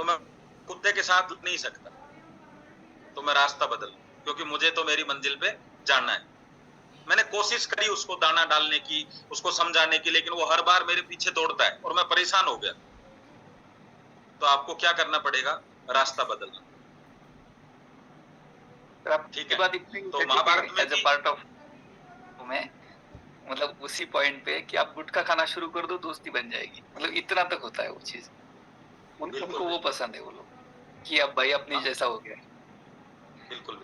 तो मैं कुत्ते के साथ नहीं सकता, तो मैं रास्ता बदल, क्योंकि मुझे तो मेरी मंजिल पे जाना है। मैंने कोशिश करी उसको दाना डालने की, उसको समझाने की, लेकिन वो हर बार मेरे पीछे दौड़ता है और मैं परेशान हो गया। तो आपको क्या करना पड़ेगा? रास्ता बदलना। ठीक है, बात इतनी तो महाभारत में एज अ पार्ट ऑफ में मतलब उसी पॉइंट पे कि आप गुटखा खाना शुरू कर दो, दोस्ती बन जाएगी, मतलब इतना तक होता है वो चीज। उनको वो पसंद है, वो लोग कि अब भाई अपनी जैसा हो गया। बिल्कुल।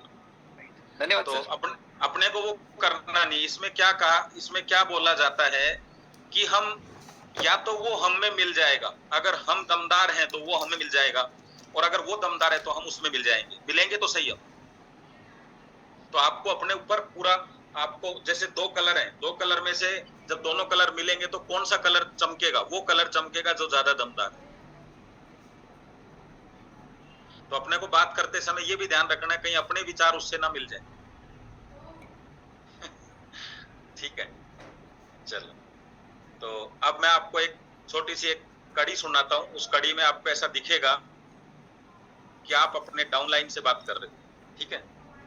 धन्यवाद तो सर। अपने को वो करना नहीं। इसमें क्या कहा, इसमें क्या बोला जाता है कि हम, या तो वो हम में मिल जाएगा, अगर हम दमदार हैं तो वो हमें मिल जाएगा, और अगर वो दमदार है तो हम उसमें मिल जाएंगे। मिलेंगे तो सही हम। तो आपको अपने ऊपर पूरा, आपको जैसे दो कलर हैं, दो कलर में से जब दोनों कलर मिलेंगे तो कौन सा कलर चमकेगा? वो कलर चमकेगा जो ज्यादा दमदार है। तो अपने को बात करते समय ये भी ध्यान रखना है कहीं अपने विचार उससे ना मिल जाए। ठीक है, चलो। तो अब मैं आपको एक छोटी सी एक कड़ी सुनाता हूं। उस कड़ी में आपको ऐसा दिखेगा कि आप अपने डाउनलाइन से बात कर रहे हो। ठीक है,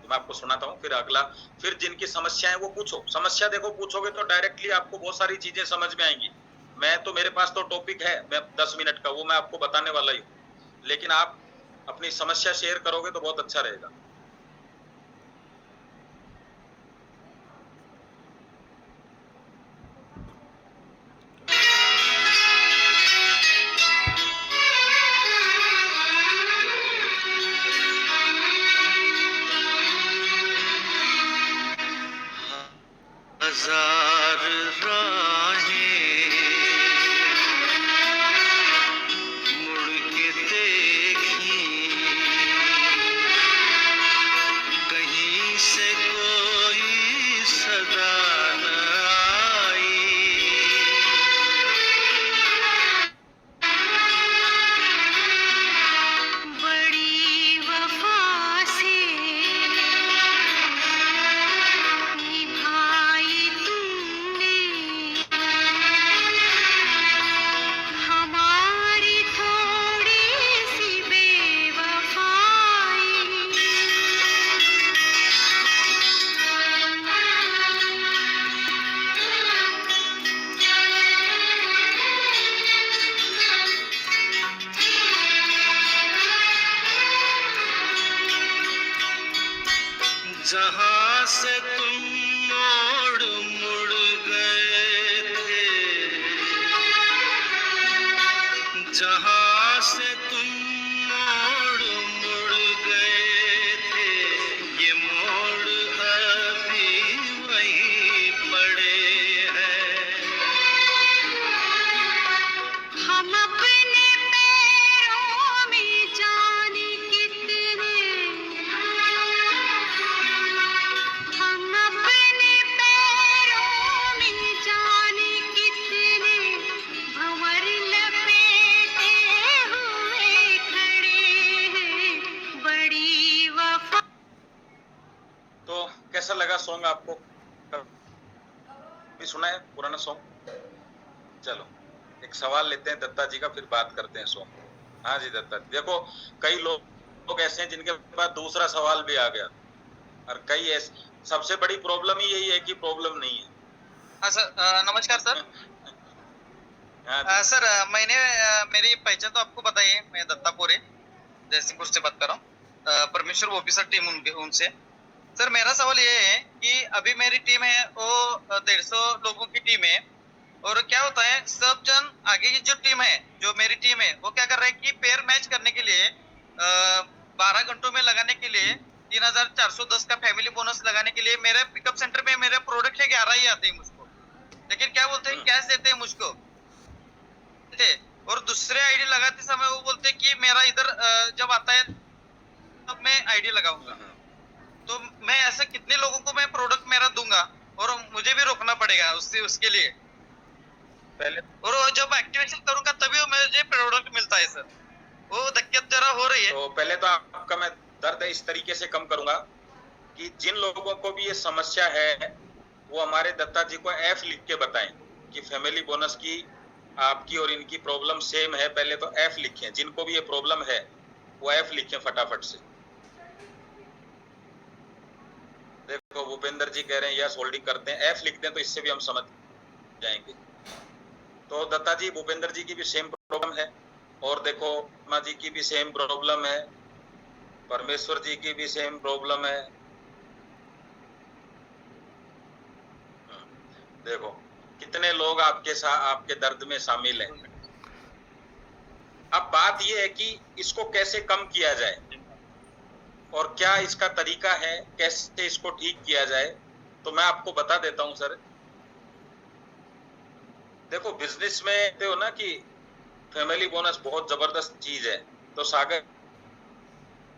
तो मैं आपको सुनाता हूं, फिर अगला, फिर जिनकी समस्या है वो पूछो। समस्या देखो, पूछोगे तो डायरेक्टली आपको बहुत सारी चीजें समझ में आएंगी। मैं तो, मेरे पास तो टॉपिक है, मैं 10 मिनट का, वो मैं आपको बताने वाला ही हूँ, लेकिन आप अपनी समस्या शेयर करोगे तो बहुत अच्छा रहेगा। हजार राहें मुड़ के देखी, कहीं से कोई सदा न आई। बड़ी वफा से निभाई तुमने हमारी थोड़ी सी जहां से तुम मोड़ मुड़ गए थे, जहां से तुम मोड़ मुड़ गए थे, ये मोड़ अभी वहीं पड़े हैं। हम अपने पैरों में जाने कितने, हम अपने पैरों में जाने कितने भंवर लपेटे हुए खड़े हैं। बड़ी वफा। तो कैसा लगा सॉन्ग आपको? भी सुना है पुराना सॉन्ग? चलो एक सवाल लेते हैं दत्ता जी का, फिर बात करते हैं सॉन्ग। हाँ जी दत्ता जी, देखो कई लोग ऐसे हैं जिनके पास दूसरा सवाल भी आ गया, और कई ऐसे, सबसे बड़ी प्रॉब्लम ही यही है कि प्रॉब्लम नहीं है। हाँ सर, नमस्कार सर। हाँ सर, मैंने मेरी पहचान तो आपको बताई है, मैं दत्तापुर जयसिंहपुर से बात कर रहा हूँ, परमेश्वर ऑफिसर टीम उनसे। सर मेरा सवाल ये है कि अभी मेरी टीम है वो 150 लोगों की टीम है, और क्या होता है सब जन आगे की जो टीम है, जो मेरी टीम है, वो क्या कर रहे हैं कि पेयर मैच करने के लिए 12 घंटों में लगाने के लिए 3410 का फैमिली बोनस लगाने के लिए मेरे पिकअप सेंटर में मेरे प्रोडक्ट लेके 11 ही आते हैं मुझको, लेकिन क्या बोलते हैं कैश देते हैं मुझको, ठीक है। और दूसरे आईडी लगाते समय वो बोलते हैं कि मेरा इधर जब आता है तब मैं आईडी लगाऊंगा। तो मैं ऐसे कितने लोगों को मैं प्रोडक्ट मेरा दूंगा, और मुझे भी रोकना पड़ेगा उसके लिए पहले, और जब एक्टिवेशन करूंगा तभी मुझे प्रोडक्ट मिलता है सर। वो दिक्कत जरा हो रही है। तो पहले तो आपका मैं दर्द इस तरीके से कम करूंगा कि जिन लोगों को भी ये समस्या है वो हमारे दत्ता जी को एफ लिख के बताएं कि फैमिली बोनस की आपकी और इनकी प्रॉब्लम सेम है, पहले तो एफ लिखें, जिनको भी ये प्रॉब्लम है वो एफ लिखें फटाफट से। देखो भूपेंद्र जी कह रहे हैं यस होल्डिंग करते हैं, एफ लिख दें तो इससे भी हम समझ जाएंगे। तो दत्ता जी भूपेंद्र जी की भी सेम प्रॉब्लम है, और देखो माँ जी की भी सेम प्रॉब्लम है, परमेश्वर जी की भी सेम प्रॉब्लम है। देखो कितने लोग आपके साथ आपके दर्द में शामिल हैं। अब बात यह है कि इसको कैसे कम किया जाए और क्या इसका तरीका है, कैसे इसको ठीक किया जाए, तो मैं आपको बता देता हूं सर। देखो बिजनेस में तो ना कि फैमिली बोनस बहुत जबरदस्त चीज है, तो सागर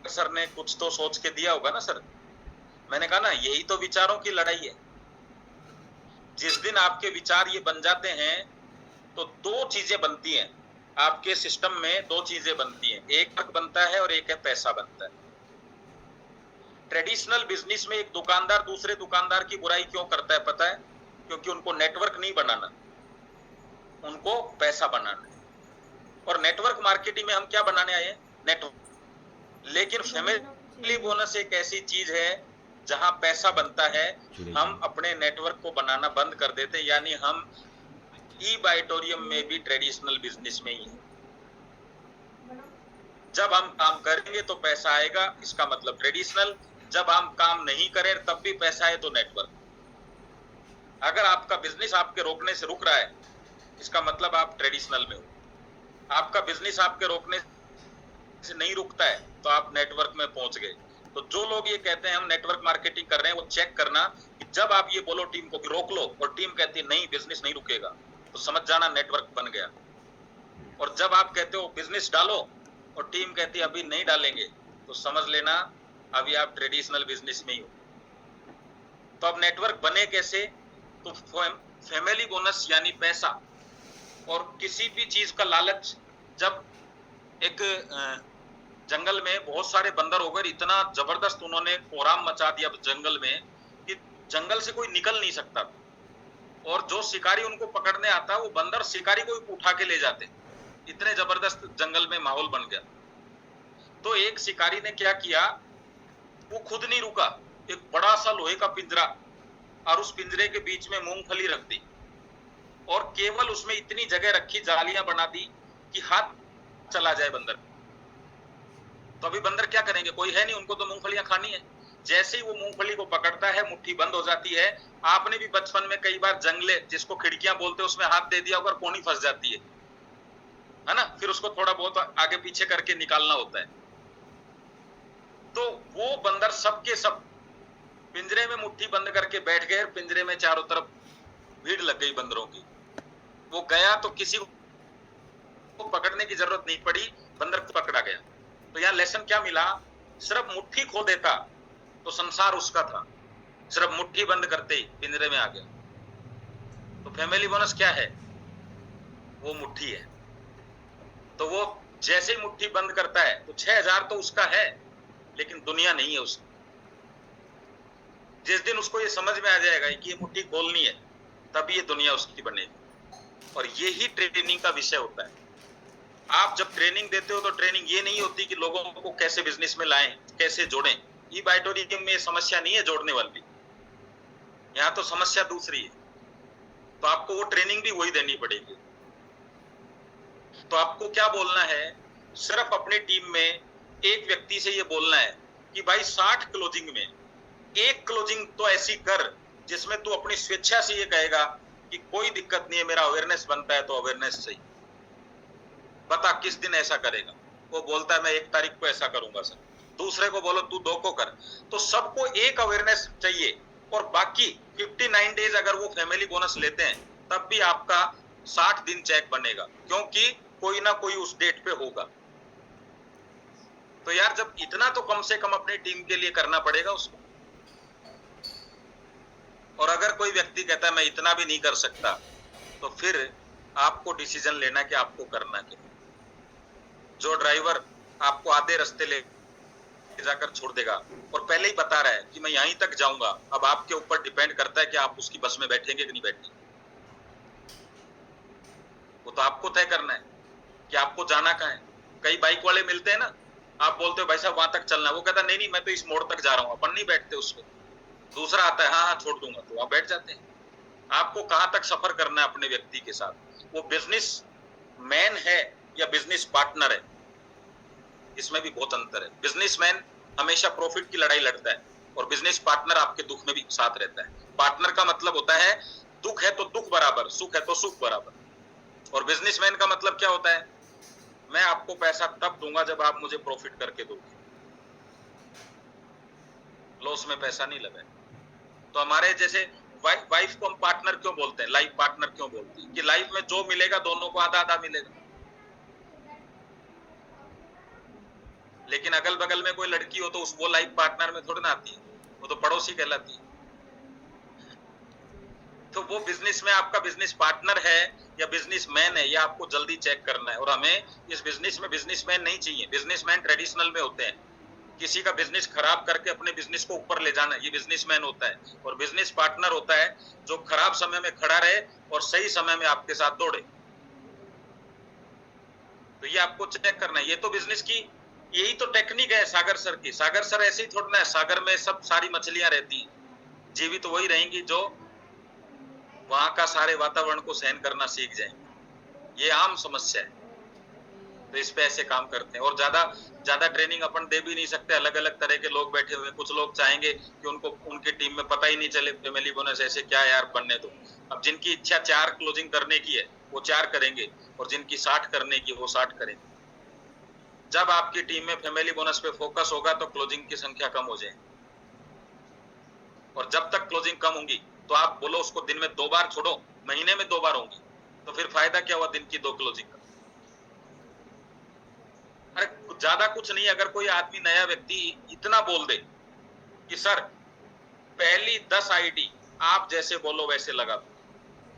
सर ने कुछ तो सोच के दिया होगा ना सर। मैंने कहा ना यही तो विचारों की लड़ाई है। जिस दिन आपके विचार ये बन जाते हैं तो दो चीजें बनती हैं आपके सिस्टम में, दो चीजें बनती हैं, एक वर्क बनता है और एक है पैसा बनता है। ट्रेडिशनल बिजनेस में एक दुकानदार दूसरे दुकानदार की बुराई क्यों करता है पता है? क्योंकि उनको नेटवर्क नहीं बनाना, उनको पैसा बनाना है। और नेटवर्क मार्केटिंग में हम क्या बनाने आए हैं? नेटवर्क। लेकिन फैमिली बोनस एक ऐसी चीज है जहां पैसा बनता है, हम अपने नेटवर्क को बनाना बंद कर देते, यानी हम ई बाइटोरियम में भी ट्रेडिशनल बिजनेस में ही है। जब हम काम करेंगे तो पैसा आएगा, इसका मतलब ट्रेडिशनल। जब हम काम नहीं करें तब भी पैसा है, तो नेटवर्क। अगर आपका बिजनेस आपके रोकने से रुक रहा है, इसका मतलब आप ट्रेडिशनल में हो। आपका बिजनेस आपके रोकने से नहीं रुकता है तो आप नेटवर्क में पहुंच गए। तो जो लोग ये कहते हैं हम नेटवर्क मार्केटिंग कर रहे हैं, वो चेक करना कि जब आप ये बोलो टीम को कि रोक लो और टीम कहती है नहीं बिजनेस नहीं रुकेगा, तो समझ जाना नेटवर्क बन गया। और जब आप कहते हो बिजनेस डालो और टीम कहती है अभी नहीं डालेंगे, तो समझ लेना अभी आप ट्रेडिशनल बिजनेस में ही हो। तो अब नेटवर्क बने कैसे? तो फैमिली बोनस यानी पैसा और किसी भी चीज का लालच। जब एक जंगल में बहुत सारे बंदर हो गए, इतना जबरदस्त उन्होंने कोहराम मचा दिया जंगल में कि जंगल से कोई निकल नहीं सकता, और जो शिकारी उनको पकड़ने आता वो बंदर शिकारी को उठा के ले जाते। इतने जबरदस्त जंगल में माहौल बन गया। तो एक शिकारी ने क्या किया, वो खुद नहीं रुका, एक बड़ा सा लोहे का पिंजरा और उस पिंजरे के बीच में मूंगफली रख दी और केवल उसमें इतनी जगह रखी, जालियां बना दी कि हाथ चला जाए बंदर। तो अभी बंदर क्या करेंगे, कोई है नहीं, उनको तो मूंगफलियां खानी है। जैसे ही वो मूंगफली को पकड़ता है मुट्ठी बंद हो जाती है। आपने भी बचपन में कई बार जंगले जिसको खिड़कियां बोलते हैं उसमें हाथ दे दिया अगर कोनी फंस जाती है ना, फिर उसको थोड़ा बहुत आगे पीछे करके निकालना होता है। तो वो बंदर सबके सब पिंजरे में मुट्ठी बंद करके बैठ गए, पिंजरे में चारों तरफ भीड़ लग गई बंदरों की। वो गया तो किसी को पकड़ने की जरूरत नहीं पड़ी, बंदर को पकड़ा गया। तो यहाँ लेसन क्या मिला, सिर्फ मुट्ठी खो देता तो संसार उसका था, सिर्फ मुट्ठी बंद करते ही पिंजरे में आ गया। तो फैमिली बोनस क्या है, वो मुट्ठी है। तो वो जैसे ही मुट्ठी बंद करता है तो 6000 तो उसका है, लेकिन दुनिया नहीं है उसकी। जिस दिन उसको ये समझ में आ जाएगा कि ये मुट्ठी खोलनी है, तभी ये दुनिया उसकी बनेगी। और यही ट्रेनिंग का विषय होता है। आप जब ट्रेनिंग देते हो तो ट्रेनिंग ये नहीं होती कि लोगों को कैसे बिजनेस में लाएं, कैसे जोड़ें। ई बाइटोरियम में समस्या नहीं है जोड़ने वाली, यहाँ तो समस्या दूसरी है। तो आपको वो ट्रेनिंग भी वही देनी पड़ेगी। तो आपको क्या बोलना है, सिर्फ अपनी टीम में एक व्यक्ति से ये बोलना है कि भाई 60 क्लोजिंग में एक क्लोजिंग तो ऐसी कर जिसमें तू अपनी स्वेच्छा से ये कहेगा कि कोई दिक्कत नहीं है, मेरा अवेयरनेस बनता है तो अवेयरनेस सही। बता किस दिन ऐसा करेगा। वो बोलता है मैं 1 तारीख को ऐसा करूंगा सर, दूसरे को बोलो तू 2 को कर। तो सबको एक अवेयरनेस चाहिए, और बाकी 59 डेज अगर वो फैमिली बोनस लेते हैं तब भी आपका 60 दिन चेक बनेगा, क्योंकि कोई ना कोई उस डेट पे होगा। तो यार जब इतना तो कम से कम अपनी टीम के लिए करना पड़ेगा उसको। और अगर कोई व्यक्ति कहता है मैं इतना भी नहीं कर सकता, तो फिर आपको डिसीजन लेना कि आपको करना क्या। जो ड्राइवर आपको आधे रास्ते ले जाकर छोड़ देगा और पहले ही बता रहा है कि मैं यहीं तक जाऊंगा, अब आपके ऊपर डिपेंड करता है कि आप उसकी बस में बैठेंगे कि नहीं बैठेंगे। वो तो आपको तय करना है कि आपको जाना कहाँ है। कई बाइक वाले मिलते हैं ना, आप बोलते हो भाई साहब वहां तक चलना है, वो कहता नहीं नहीं मैं तो इस मोड़ तक जा रहा हूँ, अपन नहीं बैठते उस पे। दूसरा आता है हाँ हाँ छोड़ दूंगा, तो वहां बैठ जाते हैं। आपको कहाँ तक सफर करना है अपने व्यक्ति के साथ, वो बिजनेस मैन है या बिजनेस पार्टनर है, इसमें भी बहुत अंतर है। बिजनेसमैन हमेशा प्रॉफिट की लड़ाई लड़ता है और बिजनेस पार्टनर आपके दुख में भी साथ रहता है। पार्टनर का मतलब होता है दुख है तो दुख बराबर, सुख है तो सुख बराबर। और बिजनेसमैन का मतलब क्या होता है, मैं आपको पैसा तब दूंगा जब आप मुझे प्रॉफिट करके दोगे, लॉस में पैसा नहीं लगा। तो हमारे जैसे वाइफ को हम पार्टनर क्यों बोलते हैं, लाइफ पार्टनर क्यों बोलते हैं, कि लाइफ में जो मिलेगा दोनों को आधा आधा मिलेगा। लेकिन अगल बगल में कोई लड़की हो तो उस वो लाइफ पार्टनर में थोड़ी ना आती है, वो तो पड़ोसी कहलाती है। तो वो बिजनेस में आपका बिजनेस पार्टनर है या बिजनेसमैन है, ये आपको जल्दी चेक करना है। और हमें इस बिजनेस में बिजनेसमैन नहीं चाहिए। बिजनेसमैन ट्रेडिशनल में होते हैं, किसी का बिजनेस खराब करके अपने बिजनेस को ऊपर ले जाना, ये बिजनेसमैन होता है। और बिजनेस पार्टनर होता है जो खराब समय में खड़ा रहे और सही समय में आपके साथ दौड़े। तो ये आपको चेक करना है। ये तो बिजनेस की यही तो टेक्निक है सागर सर की। सागर सर ऐसे ही थोड़ा ना है, सागर में सब सारी मछलियां रहती हैं, जीवित तो वही रहेंगी जो वहां का सारे वातावरण को सहन करना सीख जाएंगे। ये आम समस्या है, तो इस पे ऐसे काम करते हैं। और ज्यादा ट्रेनिंग अपन दे भी नहीं सकते, अलग अलग तरह के लोग बैठे हुए। कुछ लोग चाहेंगे कि उनको उनकी टीम में पता ही नहीं चले फैमिली बोनस ऐसे क्या यार बनने दो। अब जिनकी इच्छा 4 क्लोजिंग करने की है वो 4 करेंगे, और जिनकी 60 करने की वो 60 करेंगे। जब आपकी टीम में फैमिली बोनस पे फोकस होगा तो क्लोजिंग की संख्या कम हो जाएगी। और जब तक क्लोजिंग कम होंगी तो आप बोलो उसको दिन में 2 बार छोड़ो, महीने में 2 बार होंगी, तो फिर फायदा क्या हुआ दिन की 2 क्लोजिंग का। अरे ज्यादा कुछ नहीं, अगर कोई आदमी नया व्यक्ति इतना बोल दे कि सर पहली 10 आईडी आप जैसे बोलो वैसे लगा दो,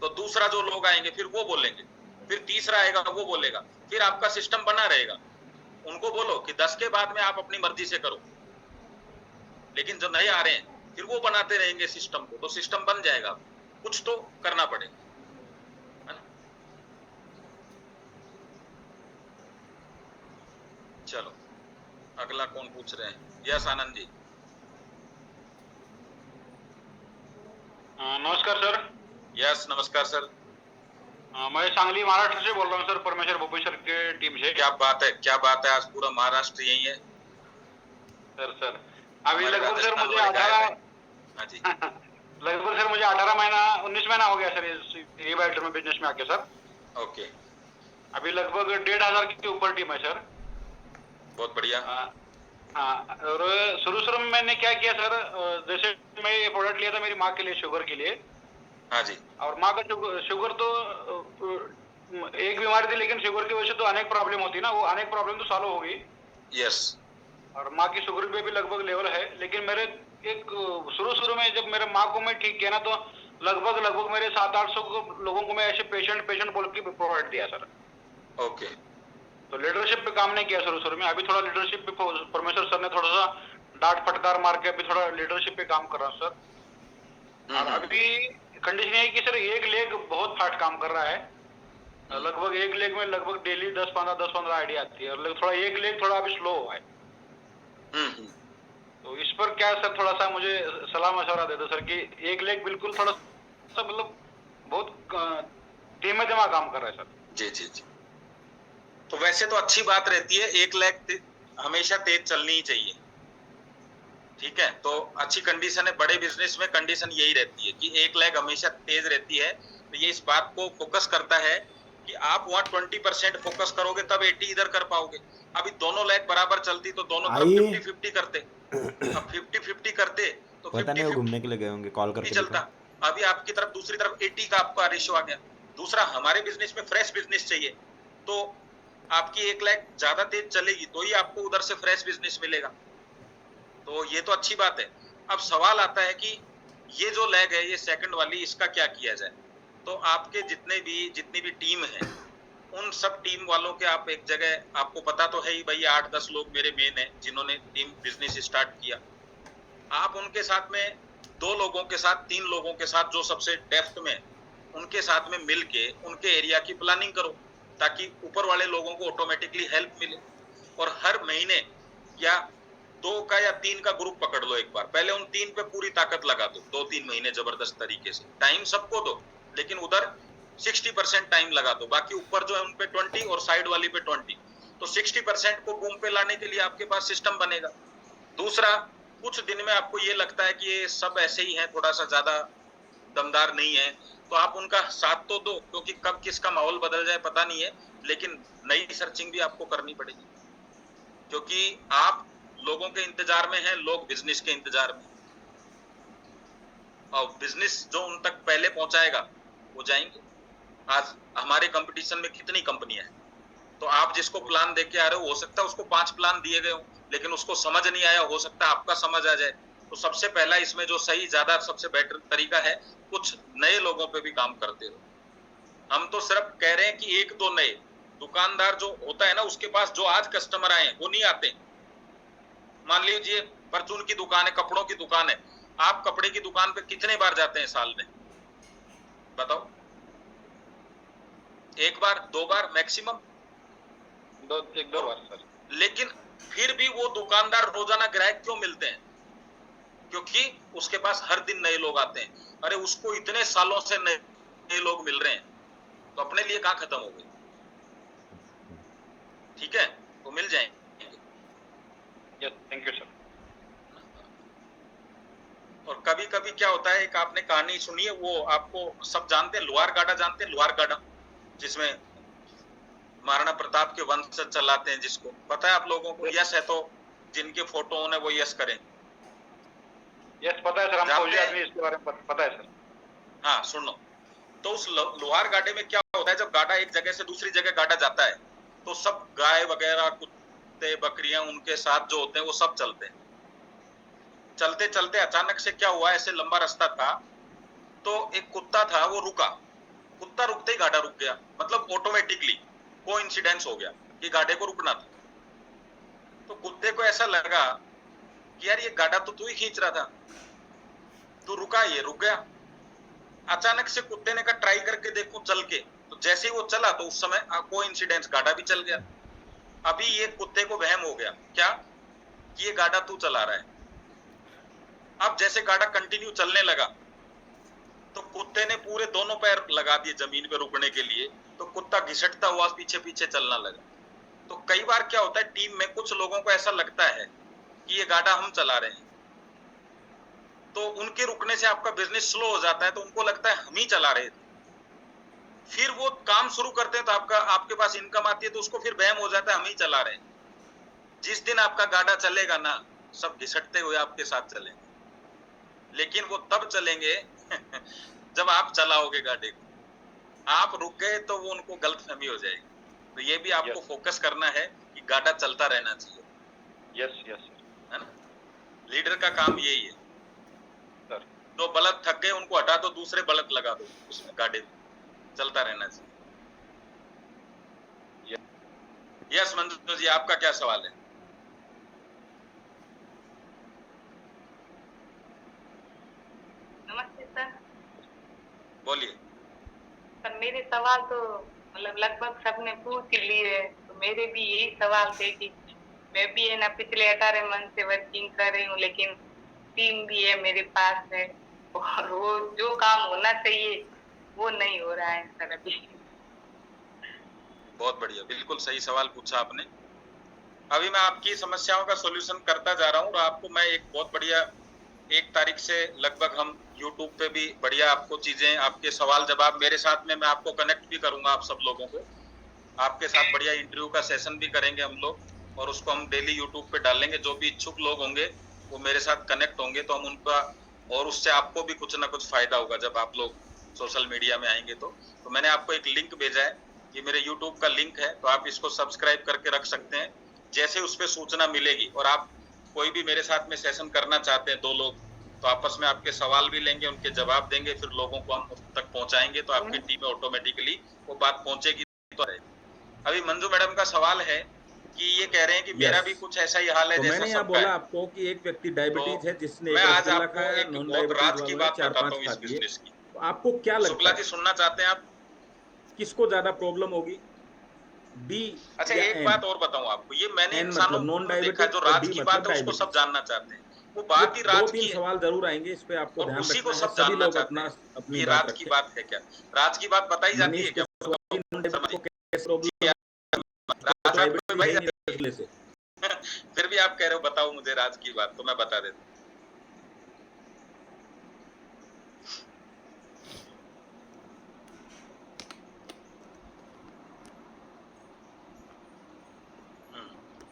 तो दूसरा जो लोग आएंगे फिर वो बोलेंगे, फिर तीसरा आएगा वो बोलेगा, फिर आपका सिस्टम बना रहेगा। उनको बोलो कि 10 के बाद में आप अपनी मर्जी से करो, लेकिन जो नए आ रहे हैं फिर वो बनाते रहेंगे सिस्टम को, तो सिस्टम बन जाएगा। कुछ तो करना पड़ेगा, है ना। चलो अगला कौन पूछ रहे हैं? यस आनंद जी। नमस्कार सर। यस नमस्कार सर। मैं सांगली महाराष्ट्र से बोल रहा हूँ सर, परमेश्वर भूपेश्वर के टीम से। क्या बात है, क्या बात है, आज पूरा महाराष्ट्र यही है सर अभी हमारे लगभग सर राजस्थान मुझे वाले गायब 18 हैं। हाँ जी लगभग सर मुझे 18 महीना 19 महीना हो गया सर ये बाइटर में बिजनेस में आके सर। ओके, अभी लगभग 1,500 के ऊपर टीम है सर। बहुत बढ़िया। हाँ, और शुरू में मैंने क्या किया सर, जैसे मैं ये प्रोडक्ट लिया था मेरी माँ के लिए, शुगर के लिए। हाँ जी। और माँ का शुगर तो एक बीमारी थी, लेकिन शुगर की वजह से तो अनेक प्रॉब्लम होती है ना, वो अनेक प्रॉब्लम तो सॉल्व हो गई। यस। और माँ की शुगर पे भी लगभग लेवल है, लेकिन मेरे एक शुरू में जब मेरे माँ को मैं ठीक किया ना, तो लगभग मेरे 700-800 लोगों को मैं ऐसे पेशेंट बोल के प्रोवाइड दिया सर। ओके। तो लीडरशिप पे काम नहीं किया शुरू में। अभी थोड़ा लीडरशिप पे परमेश्वर सर ने थोड़ा सा डांट फटकार मार के अभी थोड़ा लीडरशिप पे काम कर रहा हूँ सर। और अभी कंडीशन है कि सर एक लेग बहुत फास्ट काम कर रहा है। लगभग एक लेग में लगभग डेली 10-15 आइडिया आती है, और थोड़ा एक लेग थोड़ा अभी स्लो है। तो इस पर क्या सर थोड़ा सा मुझे सलाह मशवरा दे दो सर, कि एक लेग बिल्कुल थोड़ा सा मतलब बहुत धीमे काम कर रहा है सर। जी जी जी। तो वैसे तो अच्छी बात रहती है, एक लेग हमेशा तेज चलनी ही चाहिए, ठीक है। तो अच्छी कंडीशन है, बड़े बिजनेस में कंडीशन यही रहती है कि एक लेग हमेशा तेज रहती है। तो ये इस बात को फोकस करता है कि आप वहाँ 20% फोकस करोगे तब 80 इधर कर पाओगे। अभी दोनों लेग बराबर चलती तो दोनों तरफ 50-50 करते, अब 50-50 करते तो पता नहीं वो घूमने के लिए गए होंगे, कॉल करके चलता। अभी आपकी तरफ दूसरी तरफ 80 का आपका रेशियो आ गया। दूसरा, हमारे बिजनेस में फ्रेश बिजनेस चाहिए, तो आपकी एक लेग ज्यादा तेज चलेगी तो ही आपको उधर से फ्रेश बिजनेस मिलेगा। तो ये तो अच्छी बात है। अब सवाल आता है कि ये जो लेग है, ये सेकंड वाली, इसका क्या किया जाए। तो आपके जितनी भी टीम है, उन सब टीम वालों के आप एक जगह, आपको पता तो है ही भैया 8-10 लोग मेरे मेन है जिन्होंने टीम बिजनेस स्टार्ट किया। आप उनके साथ में 2 लोगों के साथ, 3 लोगों के साथ जो सबसे डेप्थ में उनके साथ में मिल के उनके एरिया की प्लानिंग करो, ताकि ऊपर वाले लोगों को ऑटोमेटिकली हेल्प मिले। और हर महीने या 2 का या 3 का ग्रुप पकड़ लो एक बार, पहले उन 3 पे पूरी ताकत लगा दो, 2-3 महीने जबरदस्त तरीके से, टाइम सबको दो, लेकिन उधर 60% टाइम लगा दो, बाकी ऊपर जो है उन पे 20 और साइड वाली पे 20, तो 60% को बूम पे लाने के लिए आपके पास सिस्टम बनेगा। दूसरा, कुछ दिन में आपको ये लगता है कि ये सब ऐसे ही है, थोड़ा सा ज्यादा दमदार नहीं है, तो आप उनका साथ तो दो, क्योंकि कब किसका माहौल बदल जाए पता नहीं है, लेकिन नई सर्चिंग भी आपको करनी पड़ेगी, क्योंकि आप लोगों के इंतजार में हैं, लोग बिजनेस के इंतजार में, और बिजनेस जो उन तक पहले पहुंचाएगा वो जाएंगे। आज हमारे कंपटीशन में कितनी कंपनियां हैं, तो आप जिसको प्लान देके आ रहे हो सकता है उसको 5 प्लान दिए गए हो, लेकिन उसको समझ नहीं आया, हो सकता है आपका समझ आ जाए। तो सबसे पहला इसमें जो सही ज्यादा सबसे बेटर तरीका है, कुछ नए लोगों पे भी काम करते रहो। हम तो सिर्फ कह रहे हैं कि 1-2 नए दुकानदार जो होता है ना, उसके पास जो आज कस्टमर आए वो नहीं आते। मान लीजिए परचून की दुकान है, कपड़ों की दुकान है, आप कपड़े की दुकान पे कितने बार जाते हैं साल में, बताओ? 1 बार 2 बार मैक्सिमम, 1-2 बार सर। लेकिन फिर भी वो दुकानदार रोजाना ग्राहक क्यों मिलते हैं? क्योंकि उसके पास हर दिन नए लोग आते हैं। अरे उसको इतने सालों से नए लोग मिल रहे हैं, तो अपने लिए कहां खत्म हो गई? ठीक है, वो मिल जाएंगे। Yes, thank you sir. और कभी कभी क्या होता है, एक आपने कहानी सुनी है, वो आपको सब जानते हैं, लोहार गाड़ा जानते हैं? लोहार गाड़ा, जिसमें महाराणा प्रताप के वंशज चलाते हैं, जिसको पता है आप लोगों को? यस है तो जिनके फोटो होने वो यस करें। यस पता है सर, हम जानते फौजी हैं? आदमी, इसके बारे में पता है सर। हाँ सुनो, तो उस लोहार गाड़े में क्या होता है, जब गाड़ा एक जगह से दूसरी जगह गाड़ा जाता है, तो सब गाय वगैरह, कुत्ते बकरियां, उनके साथ जो होते हैं वो सब चलते हैं। चलते चलते अचानक से क्या हुआ, ऐसे लंबा रास्ता था, तो एक कुत्ता था, वो रुका। कुत्ता रुकते ही गाड़ा रुक गया, मतलब ऑटोमेटिकली कोइंसिडेंस हो गया कि गाड़े को रुकना था। तो कुत्ते को ऐसा लगा कि यार ये गाड़ा तो तू ही खींच रहा था, तू रुका, ये रुक गया। अचानक से कुत्ते ने कहा ट्राई करके देखो चल के, तो जैसे ही वो चला तो उस समय कोइंसिडेंस गाड़ा भी चल गया। अभी ये कुत्ते को वहम हो गया क्या कि ये गाड़ा तू चला रहा है। अब जैसे गाड़ा कंटिन्यू चलने लगा, तो कुत्ते ने पूरे दोनों पैर लगा दिए जमीन पे रुकने के लिए, तो कुत्ता घिसटता हुआ पीछे पीछे चलना लगा। तो कई बार क्या होता है, टीम में कुछ लोगों को ऐसा लगता है कि ये गाड़ा हम चला रहे हैं, तो उनके रुकने से आपका बिजनेस स्लो हो जाता है, तो उनको लगता है हम ही चला रहे थे। फिर वो काम शुरू करते हैं, तो आपके पास इनकम आती है, तो उसको फिर वहम हो जाता है हम ही चला रहे हैं। जिस दिन आपका गाड़ा चलेगा ना, सब घिसटते हुए आपके साथ चलेंगे, लेकिन वो तब चलेंगे जब आप चलाओगे गाड़ी को। आप रुक गए तो वो उनको गलतफहमी हो जाएगी। तो ये भी आपको फोकस करना है कि गाड़ा चलता रहना चाहिए। यस यस है ना, लीडर का काम यही है सर। जो बलद थक गए उनको हटा दो, दूसरे बलद लगा दो उसमें, गाड़ी में चलता रहना चाहिए। यस मंजू जी, आपका क्या सवाल है? नमस्ते सर। बोलिए। सर मेरे सवाल तो मतलब लगभग सबने पूछ ही लिए, तो मेरे भी यही सवाल थे कि मैं भी है ना पिछले 18 मंथ से वर्किंग कर रही हूँ, लेकिन टीम भी है मेरे पास है, और वो जो काम होना चाहिए वो नहीं हो रहा है सर अभी। बहुत बढ़िया, बिल्कुल सही सवाल पूछा आपने। अभी मैं आपकी समस्याओं का सॉल्यूशन करता जा रहा हूँ, और आपको मैं एक बहुत बढ़िया 1 तारीख से लगभग हम YouTube पे भी बढ़िया आपको चीजें, आपके सवाल जवाब मेरे साथ में मैं आपको कनेक्ट भी करूंगा, आप सब लोगों को आपके साथ बढ़िया इंटरव्यू का सेशन भी करेंगे हम लोग, और उसको हम डेली YouTube पे डालेंगे। जो भी इच्छुक लोग होंगे वो मेरे साथ कनेक्ट होंगे, तो हम उनका, और उससे आपको भी कुछ ना कुछ फायदा होगा जब आप लोग सोशल मीडिया में आएंगे। तो मैंने आपको एक लिंक भेजा है, ये मेरे YouTube का लिंक है, तो आप इसको सब्सक्राइब करके रख सकते हैं। जैसे उस पर सूचना मिलेगी, और आप कोई भी मेरे साथ में सेशन करना चाहते हैं 2 लोग, तो आपस में आपके सवाल भी लेंगे, उनके जवाब देंगे, फिर लोगों को हम तक पहुंचाएंगे, तो आपकी टीम में ऑटोमेटिकली वो बात पहुंचेगी। तो अभी मंजू मैडम का सवाल है कि ये कह रहे हैं कि मेरा भी कुछ ऐसा ही हाल है तो जैसा मैंने यहाँ बोला आपको कि एक व्यक्ति डायबिटीज है जिसने मैं एक आज रसगुल्ला आपको खाया, एक नॉन बहुत राज डायबिटीज की वाला बात ने बताता 4-5 हूँ खा इस दिए। बिजनेस की। तो आपको क्या लगता शुक्ला है जी सुनना चाहते हैं आप? किसको ज्यादा प्रॉब्लम होगी, बी अच्छा, या एक एन? बात और बताऊं आपको, ये मैंने एन इंसानों मतलब नॉन में देखा है, डायबिटिक जो और राज डी की मतलब बात है उसको सब डायबिटीज। जानना चाहते हैं, वो ये बात ही दो राज तीन की है सवाल जरूर आएंगे, इस पे आपको और ध्यान उसी को रखना है। सब सभी जानना लोग चाहते अपना हैं अपनी कि बात राज की रखें। बात है क्या। राज की बात बताई जाती है मनीष क्या? कुशवाहा नॉन डायबिटिक को समझिए कैसे जी, प्रॉब्लम, राज आपको डायबिटीज भाई है ही नहीं जाती पहले से। है। फिर भी आप कह रहे हो बताओ मुझे राज की बात, तो मैं बता देता हूँ।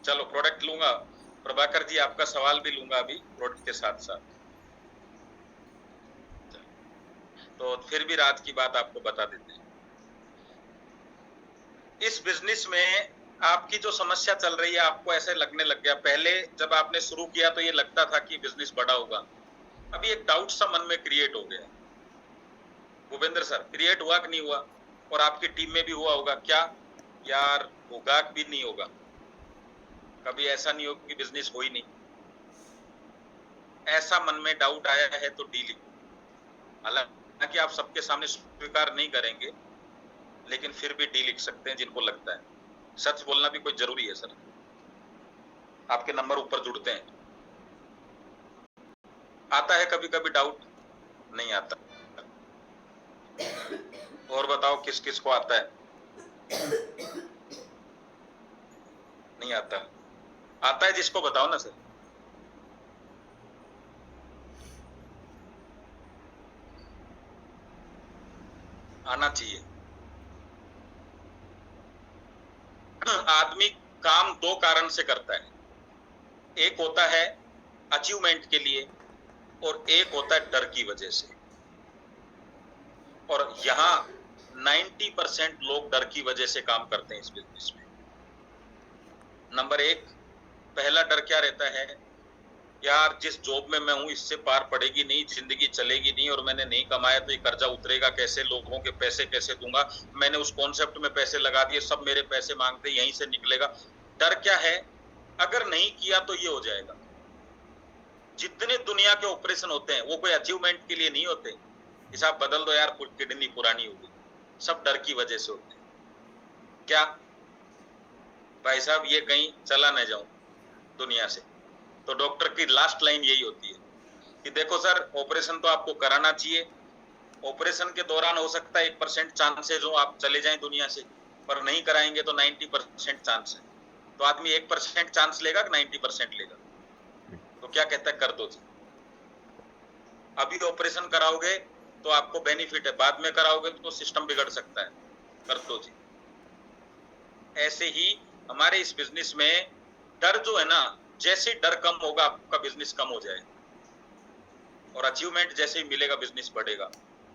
चलो प्रोडक्ट लूंगा, प्रभाकर जी आपका सवाल भी लूंगा अभी प्रोडक्ट के साथ साथ। तो फिर भी राज की बात आपको बता देते हैं। इस बिजनेस में आपकी जो समस्या चल रही है, आपको ऐसे लगने लग गया, पहले जब आपने शुरू किया तो ये लगता था कि बिजनेस बड़ा होगा, अभी एक डाउट सा मन में क्रिएट हो गया। भूपेंद्र सर, क्रिएट हुआ कि नहीं हुआ? और आपकी टीम में भी हुआ होगा क्या यार, होगा कि नहीं होगा? कभी ऐसा नहीं होगा कि बिजनेस हो ही नहीं, ऐसा मन में डाउट आया है तो डील। हालांकि आप सबके सामने स्वीकार नहीं करेंगे, लेकिन फिर भी डी लिख सकते हैं जिनको लगता है। सच बोलना भी कोई जरूरी है सर, आपके नंबर ऊपर जुड़ते हैं। आता है कभी कभी डाउट? नहीं आता। और बताओ किस किस को आता है? नहीं आता। आता है जिसको बताओ ना सर। आना चाहिए। आदमी काम दो कारण से करता है, एक होता है अचीवमेंट के लिए और एक होता है डर की वजह से। और यहां 90% लोग डर की वजह से काम करते हैं इस बिजनेस में। नंबर एक, पहला डर क्या रहता है, यार जिस जॉब में मैं हूं इससे पार पड़ेगी नहीं, जिंदगी चलेगी नहीं, और मैंने नहीं कमाया तो ये कर्जा उतरेगा कैसे, लोगों के पैसे कैसे दूंगा, मैंने उस कॉन्सेप्ट में पैसे लगा दिए, सब मेरे पैसे मांगते, यहीं से निकलेगा। डर क्या है, अगर नहीं किया तो ये हो जाएगा। जितने दुनिया के ऑपरेशन होते हैं वो कोई अचीवमेंट के लिए नहीं होते। हिसाब बदल दो यार, किडनी पुरानी होगी, सब डर की वजह से होते हैं। क्या भाई साहब, ये कहीं चला न जाऊं दुनिया से, तो डॉक्टर की लास्ट लाइन यही होती है कि देखो सर, ऑपरेशन तो आपको कराना चाहिए, ऑपरेशन के दौरान हो सकता है 1% चांसेस हो आप चले जाएं दुनिया से, पर नहीं कराएंगे तो 90% चांस है। तो आदमी 1% चांस लेगा कि 90% लेगा? तो क्या कहता है, कर दो जी। अभी ऑपरेशन कराओगे तो आपको बेनिफिट है, बाद में कराओगे तो सिस्टम बिगड़ सकता है, कर दो जी। ऐसे ही हमारे इस बिजनेस में डर जो है ना, जैसे डर कम होगा आपका बिजनेस कम हो जाएगा, और अचीवमेंट जैसे ही मिलेगा बिजनेस बढ़ेगा।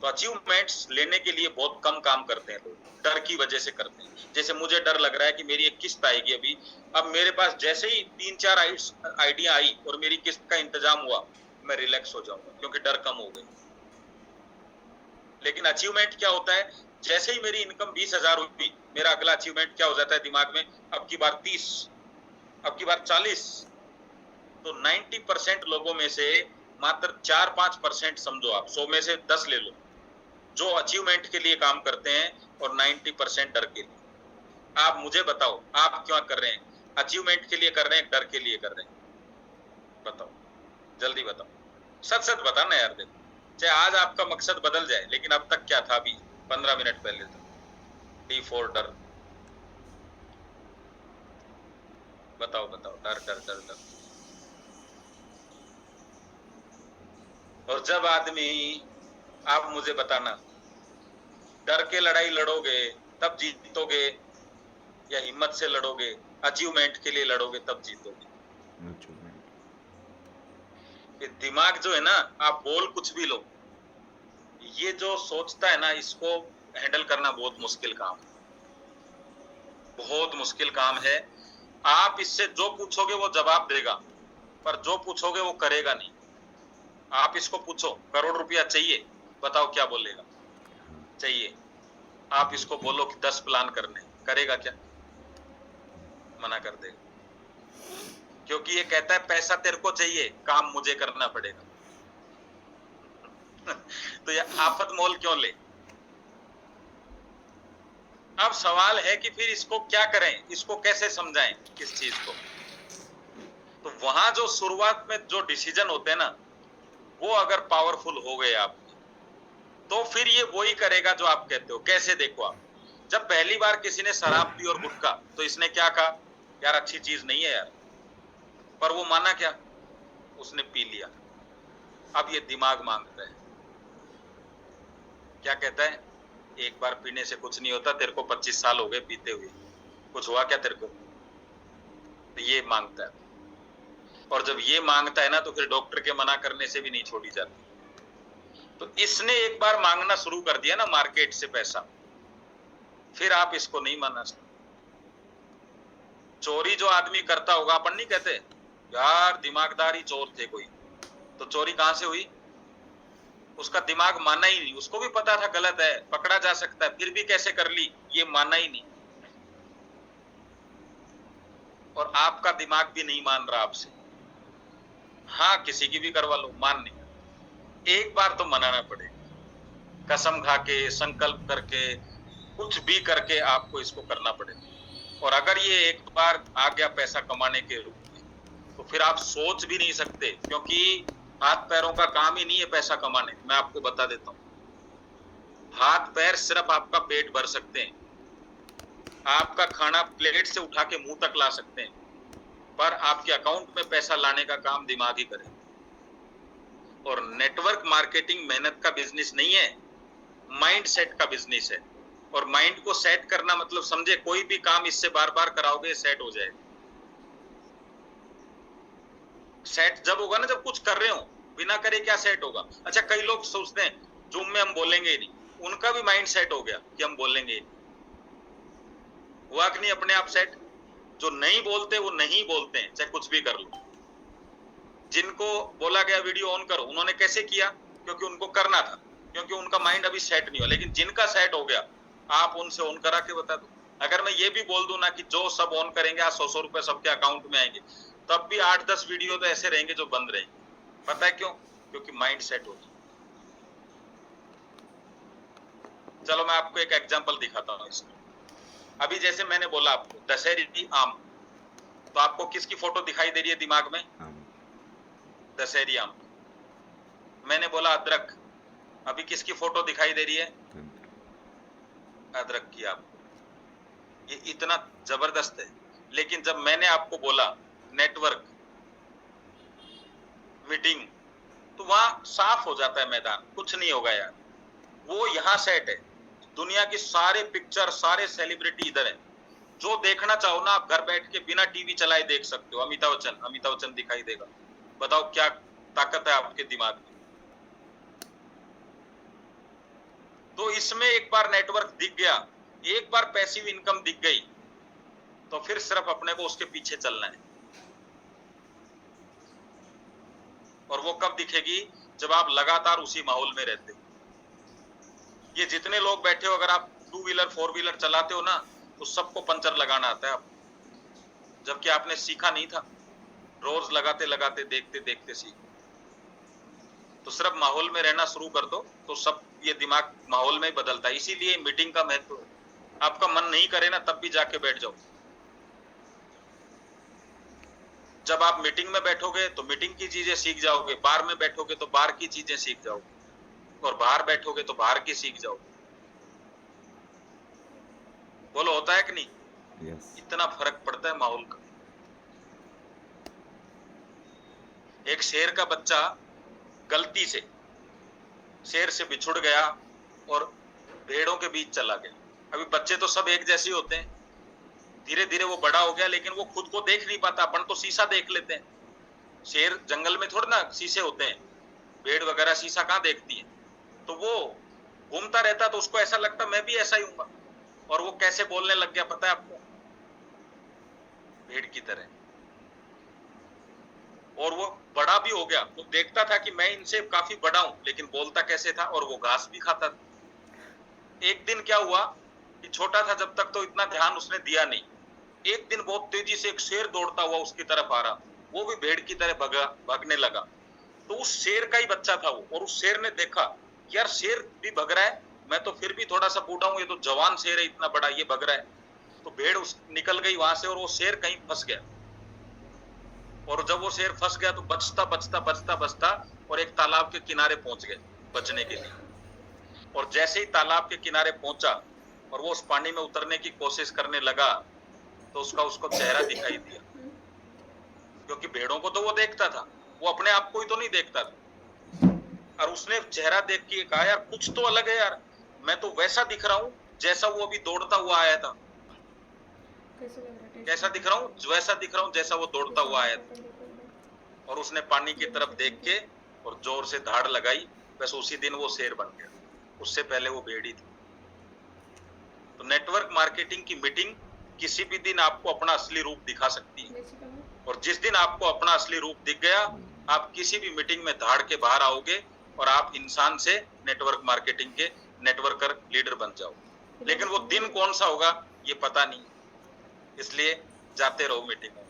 तो अचीवमेंट्स लेने के लिए बहुत कम काम करते हैं लोग, डर की वजह से करते हैं। जैसे मुझे डर लग रहा है कि मेरी एक किस्त आएगी अभी, अब मेरे पास जैसे ही 3-4 आइडिया आई और मेरी किस्त का इंतजाम हुआ, मैं रिलैक्स हो जाऊंगा क्योंकि डर कम हो गई। लेकिन अचीवमेंट क्या होता है, जैसे ही मेरी इनकम 20,000 हुई, मेरा अगला अचीवमेंट क्या हो जाता है दिमाग में, अब की बार 30, अब की बार 40। तो 90% लोगों में से मात्र 4-5% समझो आप, 100 में से 10 ले लो, जो अचीवमेंट के लिए काम करते हैं, और 90% डर के लिए। आप मुझे बताओ, आप क्या कर रहे हैं? अचीवमेंट के लिए कर रहे हैं, डर के लिए कर रहे हैं? बताओ, जल्दी बताओ, सच सच बताना यार। देखो, चाहे आज आपका मकसद बदल जाए, लेकिन अब तक क्या था? अभी 15 मिनट पहले तक डी फॉर डर। बताओ बताओ, डर डर डर डर। और जब आदमी, आप मुझे बताना, डर के लड़ाई लड़ोगे तब जीतोगे, या हिम्मत से लड़ोगे, अचीवमेंट के लिए लड़ोगे तब जीतोगे? ये दिमाग जो है ना, आप बोल कुछ भी लो, ये जो सोचता है ना, इसको हैंडल करना बहुत मुश्किल काम है, बहुत मुश्किल काम है। आप इससे जो पूछोगे वो जवाब देगा, पर जो पूछोगे वो करेगा नहीं। आप इसको पूछो, करोड़ रुपया चाहिए, बताओ क्या बोलेगा? चाहिए। आप इसको बोलो कि 10 प्लान करने, करेगा क्या? मना कर देगा, क्योंकि ये कहता है पैसा तेरे को चाहिए, काम मुझे करना पड़ेगा। तो ये आफत मोल क्यों ले? अब सवाल है कि फिर इसको क्या करें, इसको कैसे समझाएं इस चीज को? तो वहां जो शुरुआत में जो डिसीजन होते हैं ना, वो अगर पावरफुल हो गए आप, तो फिर ये वही करेगा जो आप कहते हो। कैसे? देखो आप, जब पहली बार किसी ने शराब पी और गुटखा, तो इसने क्या कहा? यार अच्छी चीज नहीं है यार, पर वो माना क्या? उसने पी लिया। अब ये दिमाग मांगता है, क्या कहता है? एक बार पीने से कुछ नहीं होता, तेरे को 25 साल हो गए पीते हुए, कुछ हुआ क्या तेरे को? तो ये मांगता है, और जब ये मांगता है ना, तो फिर डॉक्टर के मना करने से भी नहीं छोड़ी जाती। तो इसने एक बार मांगना शुरू कर दिया ना मार्केट से पैसा, फिर आप इसको नहीं माना सकते। चोरी जो आदमी करता होगा, अपन नहीं कहते यार दिमागदारी चोर थे कोई, तो चोरी कहां से हुई? उसका दिमाग माना ही नहीं, उसको भी पता था गलत है, पकड़ा जा सकता है, फिर भी कैसे कर ली, ये माना ही नहीं। और आपका दिमाग भी नहीं मान रहा आपसे। हाँ, किसी की भी करवा लो, मान नहीं, एक बार तो मनाना पड़ेगा, कसम खा के, संकल्प करके, कुछ भी करके आपको इसको करना पड़ेगा। और अगर ये एक बार आ गया पैसा कमाने के रूप में, तो फिर आप सोच भी नहीं सकते, क्योंकि हाथ पैरों का काम ही नहीं है पैसा कमाने। मैं आपको बता देता हूं, हाथ पैर सिर्फ आपका पेट भर सकते हैं, आपका खाना प्लेट से उठा के मुंह तक ला सकते हैं, पर आपके अकाउंट में पैसा लाने का काम दिमाग ही करे। और नेटवर्क मार्केटिंग मेहनत का बिजनेस नहीं है, माइंड सेट का बिजनेस है। और माइंड को सेट करना मतलब समझे, कोई भी काम इससे बार बार कराओगे सेट हो जाएगा। सेट जब होगा ना, जब कुछ कर रहे हो, बिना करे क्या सेट होगा? अच्छा, कई लोग सोचते हैं जूम में हम बोलेंगे ही नहीं, उनका भी माइंड सेट हो गया कि हम बोलेंगे ही नहीं। हुआ कि नहीं अपने आप सेट? जो नहीं बोलते वो नहीं बोलते हैं, चाहे कुछ भी कर लो। जिनको बोला गया वीडियो ऑन करो, उन्होंने कैसे किया? क्योंकि उनको करना था, क्योंकि उनका माइंड अभी सेट नहीं हुआ। लेकिन जिनका सेट हो गया, आप उनसे ऑन करा के बता दो। अगर मैं ये भी बोल दूं ना कि जो सब ऑन करेंगे आज 100 रुपए सबके अकाउंट में आएंगे, तब भी 8-10 वीडियो तो ऐसे रहेंगे जो बंद रहेंगे। पता है क्यों? क्योंकि माइंड सेट हो गया। चलो मैं आपको एक एग्जांपल दिखाता हूँ इसका। अभी जैसे मैंने बोला आपको दशहरी आम, तो आपको किसकी फोटो दिखाई दे रही है दिमाग में? दशहरी आम। मैंने बोला अदरक, अभी किसकी फोटो दिखाई दे रही है? अदरक की। आपको ये इतना जबरदस्त है। लेकिन जब मैंने आपको बोला नेटवर्क मीटिंग, तो वहां साफ हो जाता है मैदान, कुछ नहीं होगा यार। वो यहाँ सेट है, दुनिया की सारे पिक्चर, सारे सेलिब्रिटी इधर है। जो देखना चाहो ना, आप घर बैठ के बिना टीवी चलाए देख सकते हो। अमिताभ बच्चन दिखाई देगा। बताओ क्या ताकत है आपके दिमाग में। तो इसमें एक बार नेटवर्क दिख गया, एक बार पैसिव इनकम दिख गई, तो फिर सिर्फ अपने को उसके पीछे चलना है। और वो कब दिखेगी? जब आप लगातार उसी माहौल में रहते हो। ये जितने लोग बैठे हो, अगर आप 2 व्हीलर 4 व्हीलर चलाते हो ना, तो सबको पंचर लगाना आता है आपको, जबकि आपने सीखा नहीं था। रोज लगाते लगाते, देखते देखते सीख। तो सिर्फ माहौल में रहना शुरू कर दो, तो सब ये दिमाग माहौल में ही बदलता है। इसीलिए मीटिंग का महत्व है। आपका मन नहीं करे ना, तब भी जाके बैठ जाओ। जब आप मीटिंग में बैठोगे तो मीटिंग की चीजें सीख जाओगे, बार में बैठोगे तो बार की चीजें सीख जाओगे, और बाहर बैठोगे तो बाहर की सीख जाओगे। बोलो, होता है कि नहीं? yes. इतना फर्क पड़ता है माहौल का। एक शेर का बच्चा गलती से शेर से बिछुड़ गया और भेड़ों के बीच चला गया। अभी बच्चे तो सब एक जैसे होते हैं, धीरे धीरे वो बड़ा हो गया, लेकिन वो खुद को देख नहीं पाता। अपन तो शीशा देख लेते हैं, शेर जंगल में थोड़ा ना शीशे होते हैं, भेड़ वगैरह शीशा कहाँ देखती है। तो वो घूमता रहता, तो उसको ऐसा लगता मैं भी ऐसा ही हूँ। और वो कैसे बोलने लग गया पता है आपको? भेड़ की तरह। और वो बड़ा भी हो गया, वो देखता था कि मैं इनसे काफी बड़ा हूं, लेकिन बोलता कैसे था? और वो घास भी खाता था। एक दिन क्या हुआ कि छोटा था जब तक, तो इतना ध्यान उसने दिया नहीं। एक दिन बहुत तेजी से एक शेर दौड़ता हुआ उसकी तरफ आ रहा, वो भी भेड़ की तरह भागने लगा। तो उस शेर का ही बच्चा था वो, और उस शेर ने देखा कि यार शेर भी भग रहा है, मैं तो फिर भी थोड़ा सा बूढ़ा हूं, ये तो जवान शेर है इतना बड़ा, ये भग रहा है। तो भेड़ उस निकल गई वहां से और वो शेर कहीं फंस गया, और जब वो शेर फंस गया तो बचता बचता बचता बचता और एक तालाब के किनारे पहुंच गए बचने के लिए। और जैसे ही तालाब के किनारे पहुंचा और वो उस पानी में उतरने की कोशिश करने लगा तो उसको चेहरा दिखाई दिया, क्योंकि भेड़ों को तो वो देखता था, वो अपने आप को ही तो नहीं देखता था। और उसने चेहरा देख के कहा यार कुछ तो अलग है यार, मैं तो वैसा दिख रहा हूं जैसा वो अभी दौड़ता हुआ आया था, कैसा दिख रहा हूँ, वैसा दिख रहा हूँ जैसा वो दौड़ता हुआ आया था। और उसने पानी की तरफ देख के और जोर से धाड़ लगाई, बस उसी दिन वो शेर बन गया, उससे पहले वो भेड़ी थी। तो नेटवर्क मार्केटिंग की मीटिंग किसी भी दिन आपको अपना असली रूप दिखा सकती है, और जिस दिन आपको अपना असली रूप दिख गया, आप किसी भी मीटिंग में धाड़ के बाहर आओगे और आप इंसान से नेटवर्क मार्केटिंग के नेटवर्कर लीडर बन जाओ। लेकिन वो दिन कौन सा होगा ये पता नहीं, इसलिए जाते रहो मीटिंग में।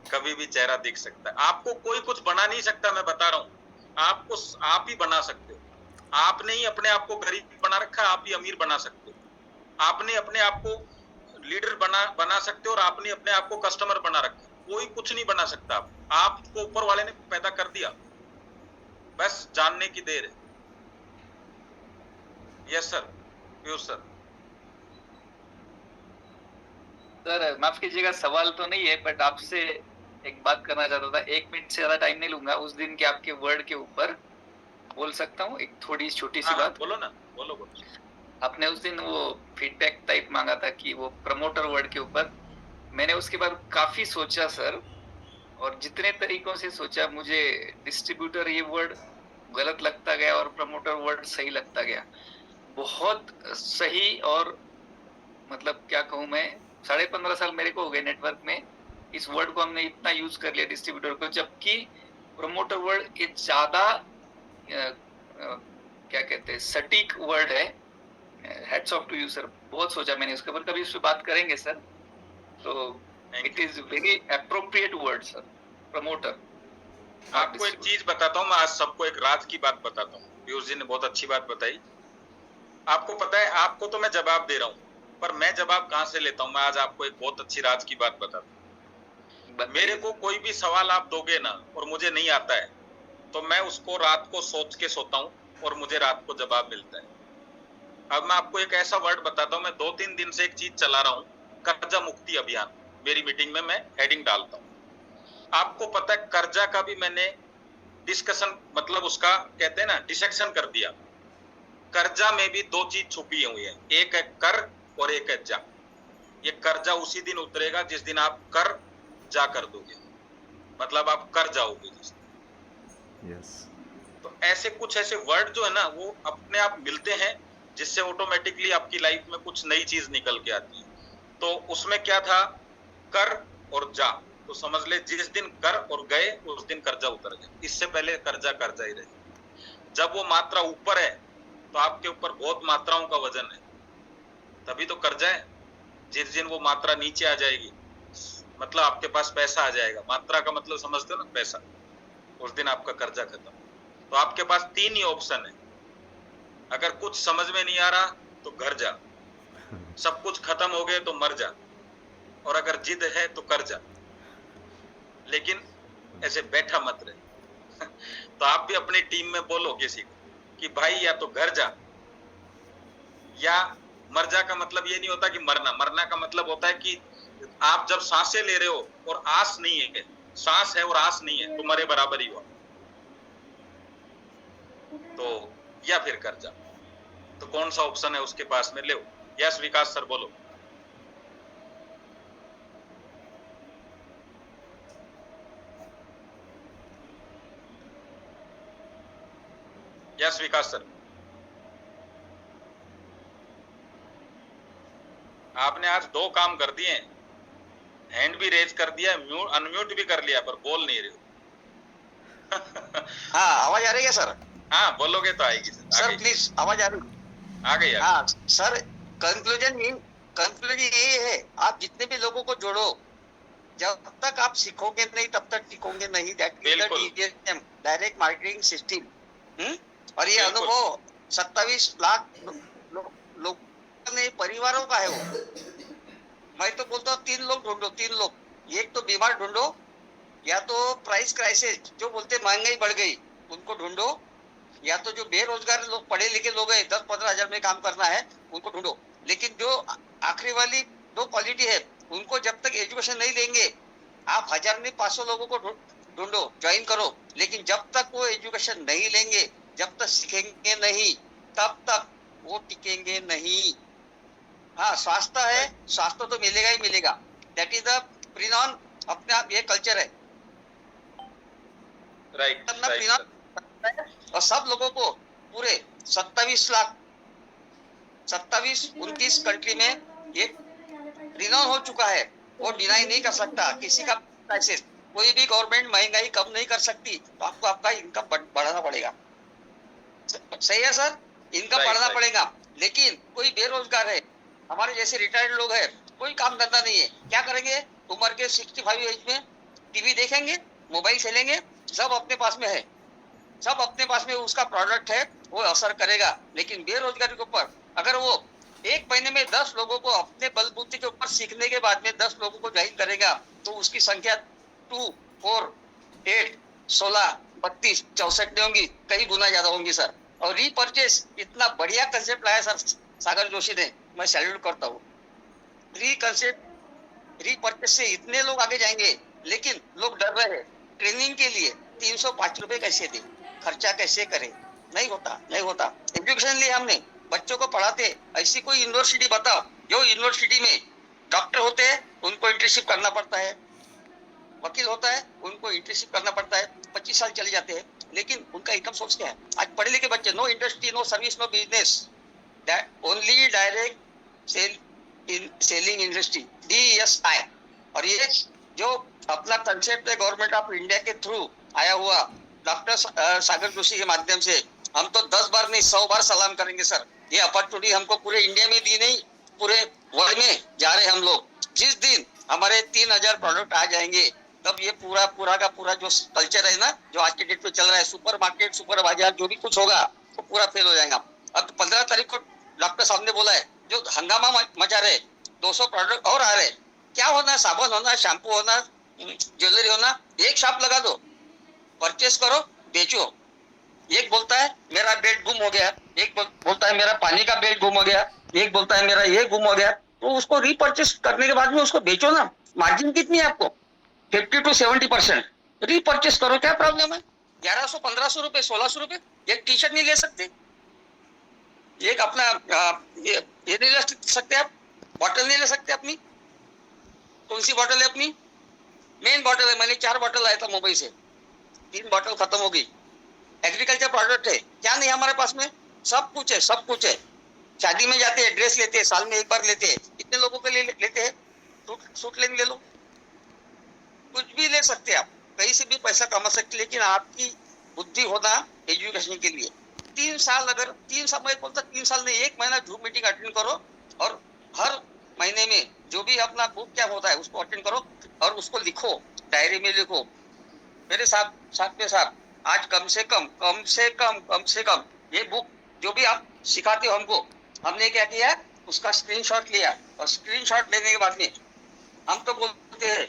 कभी भी चेहरा दिख सकता है, आपको कोई कुछ बना नहीं सकता, मैं बता रहा हूं, आपको आप ही बना सकते हो। आपने ही अपने आप को गरीब बना रखा, आप ही अमीर बना सकते हो। आपने अपने आप को लीडर बना सकते हो, और आपने अपने आप को कस्टमर बना रखा। कोई कुछ नहीं बना सकता, आपको ऊपर वाले ने पैदा कर दिया, बस जानने की देर है। Yes sir, Piyush sir. Sir माफ कीजिएगा, सवाल तो नहीं है, बट आपसे एक बात करना चाहता था। 1 मिनट से ज्यादा टाइम नहीं लूंगा। उस दिन के आपके वर्ड के ऊपर बोल सकता हूँ एक थोड़ी छोटी सी बात? बोलो ना, बोलो बोलो। आपने उस दिन वो फीडबैक टाइप मांगा था कि वो प्रमोटर वर्ड के ऊपर, मैंने उसके बाद काफी सोचा सर, और जितने तरीकों से सोचा मुझे डिस्ट्रीब्यूटर ये वर्ड गलत लगता गया और प्रमोटर वर्ड सही लगता गया। बहुत सही, और मतलब क्या कहूँ मैं, 15.5 साल मेरे को हो गए नेटवर्क में, इस वर्ड को हमने इतना यूज कर लिया डिस्ट्रीब्यूटर को, जबकि प्रमोटर वर्ड एक ज्यादा क्या कहते हैं सटीक वर्ड है। Hats off to you sir, बहुत सोचा मैंने उसके ऊपर, कभी उस पर बात करेंगे सर। तो it is very appropriate word sir, promoter. आपको एक चीज बताता हूँ, मैं आज सबको एक राज की बात बताता हूँ। पीयूष जी ने बहुत अच्छी बात बताई। आपको पता है, आपको तो मैं जवाब दे रहा हूँ, पर मैं जवाब कहाँ से लेता हूँ? मैं आज आपको एक बहुत अच्छी राज की बात बताता हूँ। मेरे को कोई भी सवाल आप दोगे ना और मुझे नहीं आता है, तो मैं उसको रात को सोच के सोता हूँ और मुझे रात को जवाब मिलता है। अब मैं आपको एक ऐसा वर्ड बताता हूँ, मैं 2-3 दिन से एक चीज चला रहा हूँ, कर्जा मुक्ति अभियान। मेरी मीटिंग में मैं हेडिंग डालता हूँ। आपको पता है कर्जा का भी मैंने डिस्कशन, मतलब उसका कहते हैं ना डिसेक्शन कर दिया। कर्जा में भी 2 चीज छुपी हुई है, एक है कर और एक है जा। ये कर्जा उसी दिन उतरेगा जिस दिन आप कर जा कर दोगे, मतलब आप कर जाओगे जिस दिन। यस। तो ऐसे कुछ ऐसे वर्ड जो है ना वो अपने आप मिलते हैं, जिससे ऑटोमेटिकली आपकी लाइफ में कुछ नई चीज निकल के आती है। तो उसमें क्या था, कर और जा। तो समझ ले जिस दिन कर और गए उस दिन कर्जा उतर गया, इससे पहले कर्जा कर्जा ही रहे। जब वो मात्रा ऊपर है तो आपके ऊपर बहुत मात्राओं का वजन है, तभी तो कर्जा है। जिस दिन वो मात्रा नीचे आ जाएगी, मतलब आपके पास पैसा आ जाएगा, मात्रा का मतलब समझते हो ना, पैसा, उस दिन आपका कर्जा खत्म। तो आपके पास 3 ही ऑप्शन है, अगर कुछ समझ में नहीं आ रहा तो घर जा, सब कुछ खत्म हो गए तो मर जा, और अगर जिद है तो कर जा, लेकिन ऐसे बैठा मत रहे। तो आप भी अपनी टीम में बोलो किसी को कि भाई या तो घर जा या मर जा। का मतलब ये नहीं होता कि मरना, मरना का मतलब होता है कि आप जब सांसें ले रहे हो और आस नहीं है, सांस है और आस नहीं है, तो मरे बराबर ही हुआ। तो या फिर कर जा, तो कौन सा ऑप्शन है उसके पास में, ले। यस विकास सर बोलो। यस विकास सर, आपने आज 2 काम कर दिए, हैंड भी रेज कर दिया, अनम्यूट भी कर लिया, पर बोल नहीं रहे हो। हाँ, आवाज आ रही है सर? हाँ बोलोगे तो आएगी सर प्लीज, आवाज आ रही? आ गई। हाँ सर, कंक्लूजन यही है, आप जितने भी लोगों को जोड़ो जब तक आप सीखोगे नहीं तब तक टिकोगे नहीं। दैट इज द बिल्कुल। DGSM, direct marketing system. और ये बिल्कुल। अनुभव 27 लाख लोग ने परिवारों का है वो। मैं तो बोलता हूँ 3 लोग ढूंढो, 3 लोग, एक तो बीमार ढूंढो, या तो प्राइस क्राइसिस जो बोलते महंगाई बढ़ गई उनको ढूंढो, या तो जो बेरोजगार लोग, पढ़े लिखे लोग हैं, 10-15 हजार में काम करना है उनको ढूंढो। लेकिन जो आखिरी वाली 2 क्वालिटी है उनको जब तक एजुकेशन नहीं लेंगे, आप 1000 में 500 लोगों को ढूंढो, ज्वाइन करो, लेकिन जब तक वो एजुकेशन नहीं लेंगे, जब तक सीखेंगे नहीं, तब तक वो टिकेंगे नहीं। हाँ, स्वास्थ्य है, स्वास्थ्य तो मिलेगा ही मिलेगा। दैट इज द प्रिनॉन, अपने आप ये कल्चर है। राइट तब ना राइट प्रिनॉन, और सब लोगों को पूरे 27 कंट्री में ये रिनॉन हो चुका है, वो डिनाई नहीं कर सकता किसी का क्राइसिस। कोई भी गवर्नमेंट महंगाई कम नहीं कर सकती, तो आपको आपका इनकम बढ़ाना पड़ेगा। सही है सर, इनकम Right, बढ़ाना right. पड़ेगा। लेकिन कोई बेरोजगार है, हमारे जैसे रिटायर्ड लोग हैं, कोई काम धंधा नहीं है, क्या करेंगे? उम्र के 65 एज में टीवी देखेंगे, मोबाइल खेलेंगे, सब अपने पास में है, सब अपने पास में उसका प्रोडक्ट है, वो असर करेगा। लेकिन बेरोजगारी के ऊपर अगर वो एक महीने में 10 लोगों को अपने बलबूते के ऊपर सीखने के बाद में 10 लोगों को ज्वाइन करेगा, तो उसकी संख्या 2, 4, 8, 16, 32, 64 नहीं होंगी, कई गुना ज्यादा होंगी सर। और रीपर्चेस, इतना बढ़िया कंसेप्ट लाया सर सागर जोशी ने, मैं सैल्यूट करता हूँ। रीपर्चेस से इतने लोग आगे जाएंगे, लेकिन लोग डर रहे हैं। ट्रेनिंग के लिए 305 रुपए कैसे दे, खर्चा कैसे करे? नहीं होता, नहीं होता। एजुकेशन लिए हमने बच्चों को पढ़ाते, ऐसी कोई यूनिवर्सिटी बताओ जो यूनिवर्सिटी में डॉक्टर होते हैं उनको इंटर्नशिप करना पड़ता है, वकील होता है उनको इंटर्नशिप करना पड़ता है, 25 साल चले जाते हैं, लेकिन उनका इनकम सोर्स क्या है? आज पढ़े लिखे बच्चे, no industry, no service, no business, only direct selling industry, DSI। और ये जो अपना कंसेप्ट है गवर्नमेंट ऑफ इंडिया के थ्रू आया हुआ, डॉक्टर सागर जोशी के माध्यम से, हम तो 10 बार नहीं 100 बार सलाम करेंगे सर। ये अपॉर्चुनिटी हमको पूरे इंडिया में दी नहीं, पूरे वर्ल्ड में जा रहे हम लोग। जिस दिन हमारे 3000 प्रोडक्ट आ जाएंगे, तब ये पूरा का पूरा जो कल्चर है ना, जो आज के डेट पे चल रहा है, सुपर मार्केट, सुपर बाजार, जो भी कुछ होगा वो पूरा फेल हो जाएगा। अब 15 तारीख को डॉक्टर साहब ने बोला है, जो हंगामा मचा रहे, 200 प्रोडक्ट और आ रहे, क्या होना? साबुन होना, शैम्पू होना, ज्वेलरी होना, एक शॉप लगा दो, परचेस करो, बेचो। एक बोलता है मेरा बेल्ट गुम हो गया, एक बोलता है मेरा पानी का बेल्ट गुम हो गया, एक बोलता है मेरा ये गुम हो गया, तो उसको रीपर्चेस करने के बाद में उसको बेचो ना। मार्जिन कितनी है आपको? 50 to 70%। रीपर्चेस करो, क्या प्रॉब्लम है? 1100, 1500 रुपए, 1600 रुपए, एक टी शर्ट नहीं ले सकते, एक अपना ये नहीं ले सकते आप, बॉटल नहीं ले सकते अपनी? कौन सी बॉटल है अपनी? मेन बॉटल है, मैंने 4 बॉटल लाया था मुंबई से, 3 बॉटल खत्म हो गई। एग्रीकल्चर प्रोडक्ट है, क्या नहीं हमारे पास में? सब कुछ है, सब कुछ है। शादी में जाते हैं, ड्रेस लेते हैं, साल में एक बार लेते हैं, कितने लोगों के लिए लेते हैं? सूट लेंगे, ले लो, कुछ भी ले सकते हैं आप, कहीं से भी पैसा कमा सकते, लेकिन आपकी बुद्धि होना एजुकेशन के लिए। 3 साल, अगर 3 साल, मैं बोलता 3 साल नहीं, 1 महीना जूम मीटिंग अटेंड करो, और हर महीने में जो भी अपना बुक क्या होता है उसको अटेंड करो, और उसको लिखो, डायरी में लिखो। मेरे साथ में साहब, आज कम से कम ये बुक जो भी आप सिखाते हो हमको, हमने क्या किया, उसका स्क्रीनशॉट लिया, और स्क्रीनशॉट लेने के बाद में हम तो बोलते हैं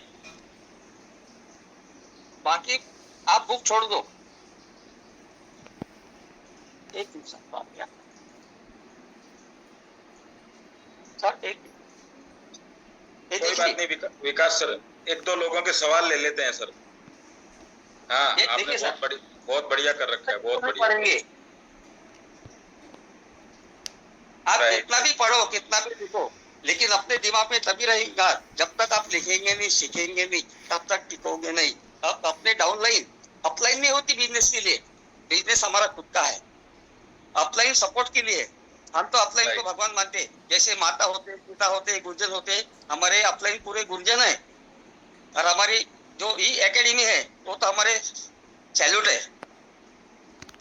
बाकी आप बुक छोड़ दो। एक मिनट सर, कोई बात नहीं विकास सर, 1-2 लोगों के सवाल ले लेते हैं सर। हाँ, आपने बहुत बढ़िया कर रखा है, बहुत बढ़िया। पढ़ेंगे आप, कितना भी पढ़ो, कितना भी लिखो, लेकिन अपने दिमाग में तभी रहेगा, जब तक आप लिखेंगे नहीं, सीखेंगे नहीं, तब तक टिकोगे नहीं। अब अपने डाउनलाइन, अपलाइन नहीं होती बिजनेस के लिए, बिजनेस हमारा खुद का है, अपलाइन सपोर्ट के लिए। हम तो अपलाइन को भगवान मानते हैं, जैसे माता होते, पिता होते, गुर्जन होते, हमारे अपलाइन पूरे गुर्जन है। और हमारी जो ई एकेडमी है वो तो हमारे सैल्यूट है।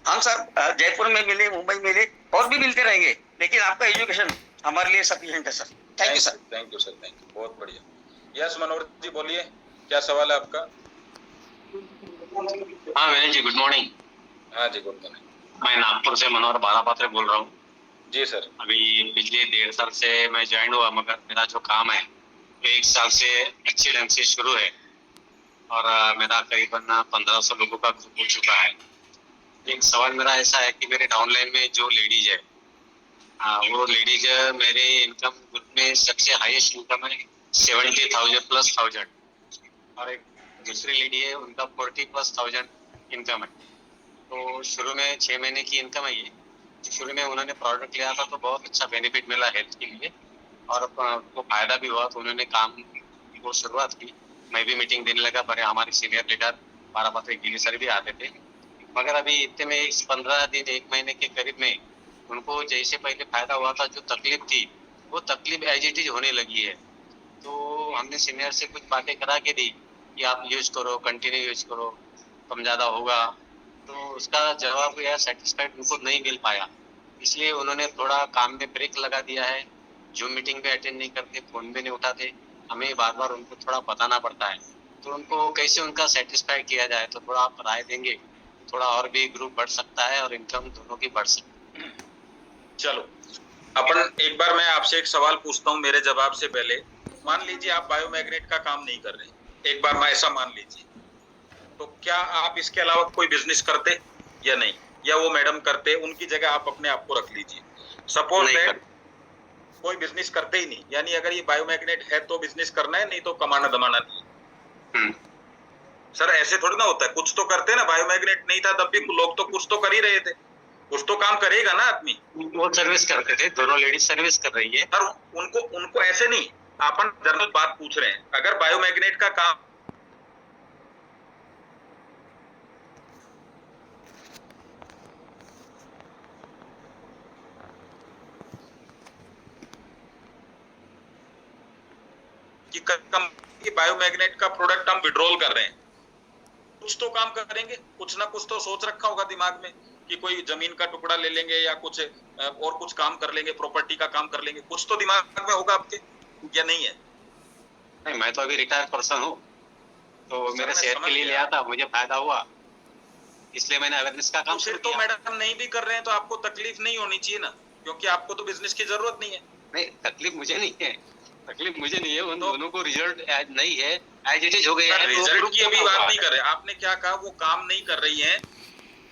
हम सर जयपुर में मिले, मुंबई मिले, और भी मिलते रहेंगे, लेकिन आपका एजुकेशन हमारे लिए सफिशिएंट है sir. Thank you sir. Thank you sir, thank you, बहुत बढ़िया। यस मनोहर जी बोलिए। क्या सवाल है आपका? हाँ विनय जी, गुड मॉर्निंग। हाँ जी, गुड मॉर्निंग। मैं नागपुर से मनोहर बारापात्रे बोल रहा हूँ। जी सर। अभी पिछले 1.5 साल से मैं ज्वाइन हुआ, मगर मेरा जो काम है 1 साल से अच्छे ढंग से शुरू है और मेरा करीबन 1500 लोगों का ग्रुप हो चुका है। एक सवाल मेरा ऐसा है कि मेरे डाउनलाइन में जो लेडीज है, वो लेडीज मेरे इनकम ग्रुप में सबसे हाईएस्ट इनकम है 70,000 प्लस 1000, और एक दूसरी लेडी है उनका 40,000+ इनकम है। तो शुरू में 6 महीने की इनकम है ये। शुरू में उन्होंने प्रोडक्ट लिया था तो बहुत अच्छा बेनिफिट मिला हेल्थ के लिए और उनको फायदा भी हुआ, तो उन्होंने काम को शुरुआत की। मैं भी मीटिंग देने लगा, पर हमारे सीनियर लीडर बारापात्रे गिरी सर भी आते थे। मगर अभी इतने में 15 दिन 1 महीने के करीब में उनको जैसे पहले फायदा हुआ था, जो तकलीफ थी वो तकलीफ एज इट इज होने लगी है। तो हमने सीनियर से कुछ बातें करा के दी कि आप यूज करो, कंटिन्यू यूज करो, कम ज़्यादा होगा। तो उसका जवाब या सेटिस्फाइड उनको नहीं मिल पाया, इसलिए उन्होंने थोड़ा काम में ब्रेक लगा दिया है। जूम मीटिंग पे अटेंड नहीं करते, फोन भी नहीं उठाते, हमें बार बार उनको थोड़ा बताना पड़ता है। तो उनको कैसे उनका सेटिस्फाई किया जाए, तो थोड़ा आप राय देंगे? थोड़ा और भी ग्रुप बढ़ सकता है और इनकम दोनों की बढ़ सकती है। चलो अपन एक बार मैं आपसे एक सवाल पूछता हूँ मेरे जवाब से पहले। मान लीजिए आप बायोमैग्नेट का काम नहीं कर रहे, एक बार मैं ऐसा मान लीजिए, तो क्या आप इसके अलावा कोई बिजनेस करते या नहीं, या वो मैडम करते? उनकी जगह आप अपने आप को रख लीजिए। सपोज दैट कोई बिजनेस करते ही नहीं, यानी अगर ये बायोमैग्नेट है तो बिजनेस करना है, नहीं तो कमाना दमाना नहीं। सर ऐसे थोड़ी ना होता है, कुछ तो करते ना। बायोमैग्नेट नहीं था तब भी लोग तो कुछ तो कर ही रहे थे, कुछ तो काम करेगा ना आदमी। वो सर्विस करते थे, दोनों लेडीज सर्विस कर रही है। सर उनको ऐसे नहीं, अपन जनरल बात पूछ रहे हैं। अगर बायोमैग्नेट का काम कि बायोमैग्नेट का प्रोडक्ट हम विड्रॉल कर रहे हैं, कुछ तो काम करेंगे, कुछ ना कुछ तो सोच रखा होगा दिमाग में कि कोई जमीन का टुकड़ा ले लेंगे या कुछ और कुछ काम कर लेंगे, प्रॉपर्टी का काम कर लेंगे, कुछ तो दिमाग में होगा आपके, या नहीं है? नहीं, मैं तो अभी रिटायर्ड पर्सन हूँ, तो मेरे सेहत के लिए लिया था, मुझे फायदा हुआ, इसलिए मैंने अवेयरनेस का काम शुरू किया। तो मैडम नहीं भी कर रहे हैं तो आपको तकलीफ नहीं होनी चाहिए ना, क्योंकि आपको तो बिजनेस की जरूरत नहीं है। नहीं, तकलीफ मुझे नहीं है, तकलीफ मुझे नहीं है, उन दोनों को रिजल्ट नहीं है, एज इट इज हो गया है। रिजल्ट की अभी बात नहीं कर रहे। आपने क्या कहा, वो काम नहीं कर रही हैं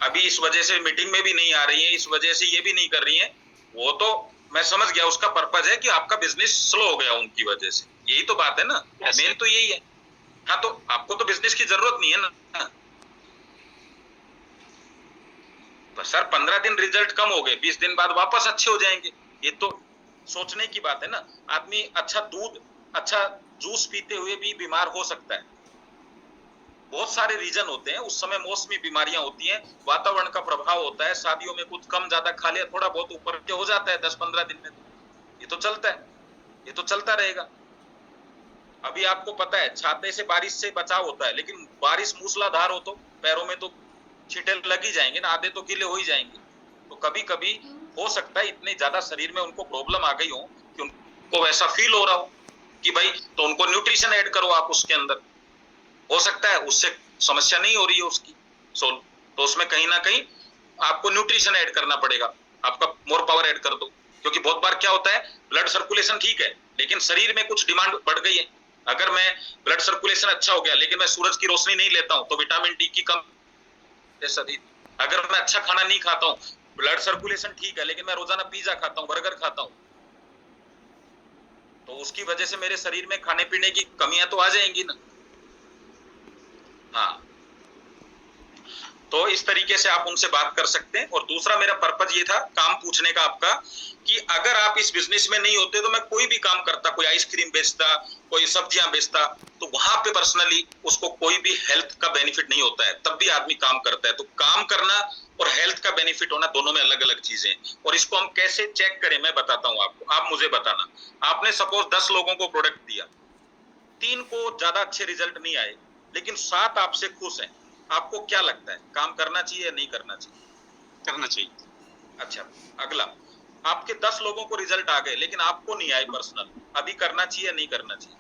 अभी, इस वजह से मीटिंग में भी नहीं आ रही है, इस वजह से ये भी नहीं कर रही है। वो तो मैं समझ गया, उसका पर्पज है कि आपका बिजनेस स्लो हो गया उनकी वजह से, यही तो बात है ना। मेन तो यही है। हाँ, तो आपको तो बिजनेस की जरूरत नहीं है ना। तो सर 15 दिन रिजल्ट कम हो गए, 20 दिन बाद वापस अच्छे हो जाएंगे, ये तो सोचने की बात है ना। आदमी अच्छा दूध, अच्छा जूस पीते हुए भी बीमार हो सकता है। बहुत सारे रीजन होते हैं, उस समय मौसमी बीमारियां होती हैं, वातावरण का प्रभाव होता है, शादियों में कुछ कम ज्यादा खा लिया, थोड़ा बहुत ऊपर के हो जाता है 10-15 दिन में। ये तो चलता है, ये तो चलता रहेगा। अभी आपको पता है छाते से बारिश से बचाव होता है, लेकिन बारिश मूसलाधार हो तो पैरों में तो छींटे लग ही जाएंगे ना, आधे तो गीले हो ही जाएंगे। तो कभी कभी हो सकता है इतने ज्यादा शरीर में उनको प्रॉब्लम आ गई हो कि उनको वैसा फील हो रहा हो कि भाई, तो उनको न्यूट्रिशन ऐड करो आप उसके अंदर। हो सकता है उससे समस्या नहीं हो रही है उसकी सोल्व, तो उसमें कहीं ना कहीं आपको न्यूट्रिशन ऐड करना पड़ेगा, आपका मोर पावर ऐड कर दो। क्योंकि बहुत बार क्या होता है, ब्लड सर्कुलेशन ठीक है लेकिन शरीर में कुछ डिमांड बढ़ गई है। अगर मैं ब्लड सर्कुलेशन अच्छा हो गया लेकिन मैं सूरज की रोशनी नहीं लेता हूं तो विटामिन डी की कम है शरीर। अगर मैं अच्छा खाना नहीं खाता हूं, ब्लड सर्कुलेशन ठीक है लेकिन मैं रोजाना पिज्जा खाता हूं, बर्गर खाता हूं, तो उसकी वजह से मेरे शरीर में खाने पीने की कमियां तो आ जाएंगी ना। हाँ, तो इस तरीके से आप उनसे बात कर सकते हैं। और दूसरा मेरा पर्पज ये था काम पूछने का आपका, कि अगर आप इस बिजनेस में नहीं होते तो मैं कोई भी काम करता, कोई आइसक्रीम बेचता, कोई सब्जियां बेचता, तो वहां पे पर्सनली उसको कोई भी हेल्थ का बेनिफिट नहीं होता है, तब भी आदमी काम करता है। तो काम करना और हेल्थ का बेनिफिट होना दोनों में अलग अलग चीजें। और इसको हम कैसे चेक करें मैं बताता हूं आपको, आप मुझे बताना। आपने सपोज 10 लोगों को प्रोडक्ट दिया, 3 को ज्यादा अच्छे रिजल्ट नहीं आए लेकिन 7 आपसे खुश हैं, आपको क्या लगता है, काम करना चाहिए या नहीं करना चाहिए? करना चाहिए। अच्छा, अगला, आपके 10 लोगों को रिजल्ट आ गए लेकिन आपको नहीं आए पर्सनल, अभी करना चाहिए या नहीं करना चाहिए?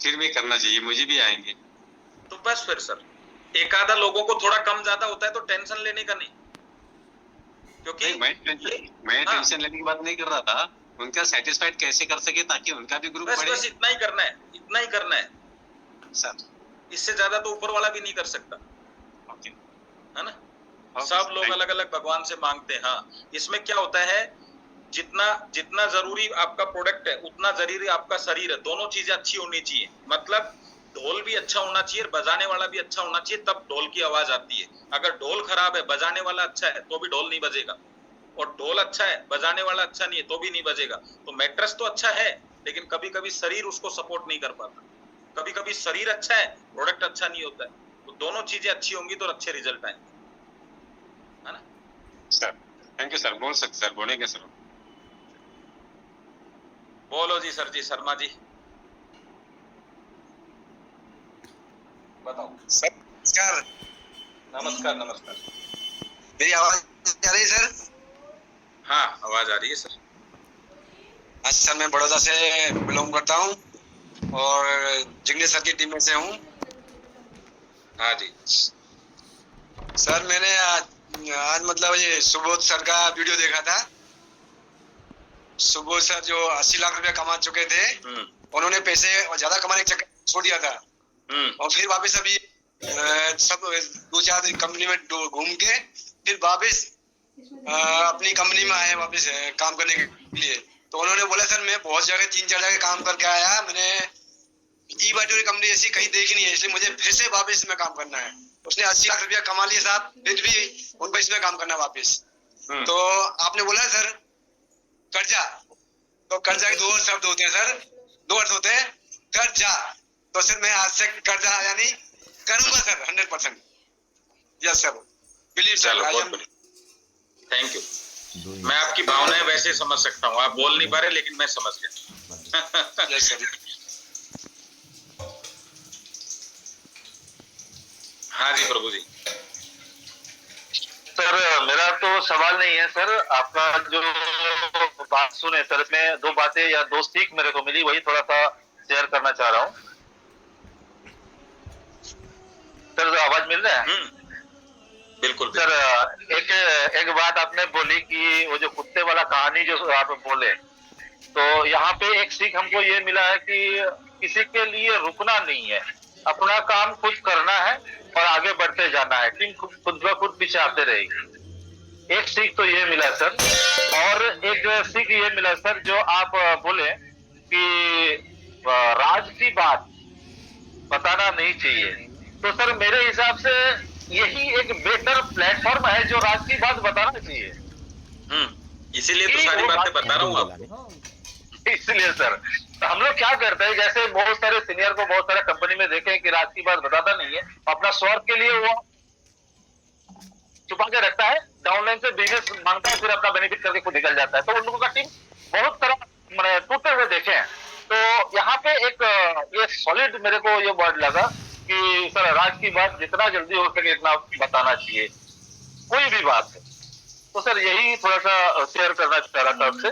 फिर भी करना चाहिए, मुझे भी आएंगे। तो बस फिर सर, एक आधा लोगों को थोड़ा कम ज्यादा होता है तो टेंशन लेने का नहीं, क्योंकि नहीं, मैं हाँ। टेंशन लेने की बात नहीं कर रहा था, उनका सेटिस्फाइड कैसे कर सके ताकि उनका भी ग्रुप बस बढ़े। बस इतना ही करना है, इतना ही करना है सर, इससे ज्यादा तो ऊपर वाला भी नहीं कर सकता, ओके, है ना। ओके, सब लोग thank you। अलग अलग भगवान से मांगते हैं। हाँ, इसमें क्या होता है, जितना जितना जरूरी आपका प्रोडक्ट है उतना जरूरी आपका शरीर है, दोनों चीजें अच्छी होनी चाहिए। मतलब ढोल भी अच्छा होना चाहिए, बजाने वाला भी अच्छा होना चाहिए, तब ढोल की आवाज आती है। अगर ढोल खराब है, बजाने वाला अच्छा है, तो भी ढोल नहीं बजेगा, और ढोल अच्छा है, बजाने वाला अच्छा नहीं है, तो भी नहीं बजेगा। तो मैट्रेस तो अच्छा है, लेकिन कभी कभी शरीर उसको सपोर्ट नहीं कर पाता, कभी कभी शरीर अच्छा है, प्रोडक्ट अच्छा नहीं होता है। तो दोनों चीजें अच्छी होंगी तो अच्छे रिजल्ट आएंगे, है ना। सर थैंक यू सर, बोल सकते सर, बोलेंगे सर। बोलो जी सर जी, शर्मा जी बताओ। सर नमस्कार। नमस्कार नमस्कार। मेरी आवाज आ रही है सर? हाँ, आवाज आ रही है सर। अच्छा सर, मैं बड़ौदा से बिलोंग करता हूँ और जिग्नेश सर की टीम में से हूँ। हाँ जी सर, मैंने आज मतलब ये सुबोध सर का वीडियो देखा था। सुबोध सर जो 80 लाख रुपया कमा चुके थे, उन्होंने पैसे ज्यादा कमाने के चक्कर छोड़ दिया था, और फिर वापस अभी सब 2-4 कंपनी में घूम के फिर वापस अपनी कंपनी में आए वापस काम करने के लिए। तो उन्होंने बोला सर मैं बहुत जगह 3-4 जगह काम करके आया, मैंने ई-बाटोरी कंपनी ऐसी कहीं देखी नहीं है, इसलिए मुझे फिर से वापस इसमें काम करना है। उसने 80 लाख रुपया कमा लिया साहब, फिर भी उनको इसमें काम करना वापस। तो आपने बोला सर कर्जा, तो कर्जा के 2 शब्द होते हैं सर, 2 अर्थ होते हैं, कर्जा। तो सर मैं आज से कर्जा यानी करूंगा sir 100%। Yes sir, believe sir. Thank you. मैं आपकी भावनाएं वैसे समझ सकता हूँ, आप बोल नहीं पा रहे लेकिन मैं समझ गया। Yes sir. हाँ जी प्रभु जी। सर मेरा तो सवाल नहीं है सर, आपका जो बात सुने सर, इसमें 2 बातें या 2 सीख मेरे को मिली, वही थोड़ा सा शेयर करना चाह रहा हूँ। सर आवाज मिल रहा है? बिल्कुल सर, एक बात आपने बोली कि वो जो कुत्ते वाला कहानी जो आप बोले, तो यहाँ पे एक सीख हमको ये मिला है कि किसी के लिए रुकना नहीं है, अपना काम खुद करना है और आगे बढ़ते जाना है, टीम खुद ब खुद पीछे आते रहेगी। एक सीख तो ये मिला सर, और एक सीख ये मिला सर जो आप बोले कि राज की बात बताना नहीं चाहिए। तो सर मेरे हिसाब से यही एक बेटर प्लेटफॉर्म है जो राज की बात बताना चाहिए। इसीलिए तो सारी बातें बता रहा हूँ आपको। इसलिए सर तो हम लोग क्या करते हैं, जैसे बहुत सारे सीनियर को बहुत सारे कंपनी में देखे कि राज की बात बताता नहीं है, अपना स्वार्थ के लिए वो छुपा के रखता है, डाउनलाइन से बिजनेस मांगता है, फिर अपना बेनिफिट करके खुद निकल जाता है। तो उन लोगों का टीम बहुत तरह टूटते हुए देखे हैं। तो यहाँ पे एक ये सॉलिड मेरे को ये वर्ड लगा कि सर राज की बात जितना जल्दी हो सके इतना बताना चाहिए, कोई भी बात है। तो सर यही थोड़ा सा शेयर करना चाह रहा था आपसे,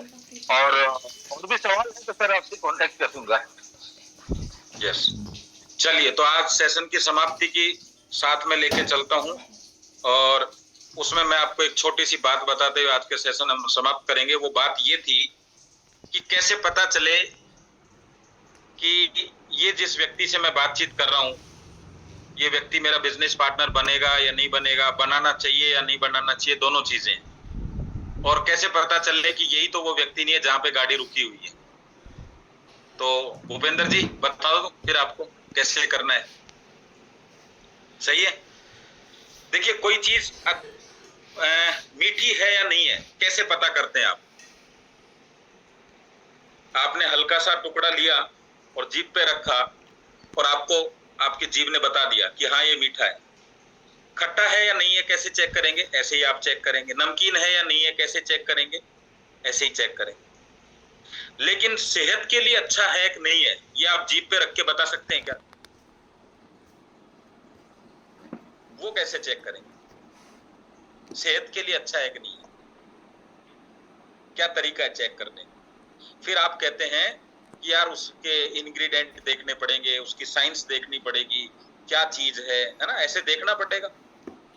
और भी सवाल है तो सर आपसे कांटेक्ट कर दूंगा। यस, चलिए तो आज सेशन की समाप्ति की साथ में लेके चलता हूं, और उसमें मैं आपको एक छोटी सी बात बताते हुए आज के सेशन हम समाप्त करेंगे। वो बात ये थी कि कैसे पता चले कि ये जिस व्यक्ति से मैं बातचीत कर रहा हूं, ये व्यक्ति मेरा बिजनेस पार्टनर बनेगा या नहीं बनेगा, बनाना चाहिए या नहीं बनाना चाहिए, दोनों चीजें। और कैसे पता चले कि यही तो वो व्यक्ति नहीं है जहां पे गाड़ी रुकी हुई है। तो भूपेंद्र जी बताओ फिर आपको कैसे करना है। सही है, देखिए कोई चीज मीठी है या नहीं है कैसे पता करते हैं आप। आपने हल्का सा टुकड़ा लिया और जीभ पे रखा, और आपको आपकी जीभ ने बता दिया कि हाँ ये मीठा है। खट्टा है या नहीं है कैसे चेक करेंगे, ऐसे ही आप चेक करेंगे। नमकीन है या नहीं है कैसे चेक करेंगे, ऐसे ही चेक करेंगे। लेकिन सेहत के लिए अच्छा है कि नहीं है, ये आप जीभ पे रख के बता सकते हैं क्या? वो कैसे चेक करेंगे सेहत के लिए अच्छा है कि नहीं है? क्या तरीका है चेक करने का? फिर आप कहते हैं कि यार उसके इंग्रेडिएंट देखने पड़ेंगे, उसकी साइंस देखनी पड़ेगी, क्या चीज है ना, ऐसे देखना पड़ेगा।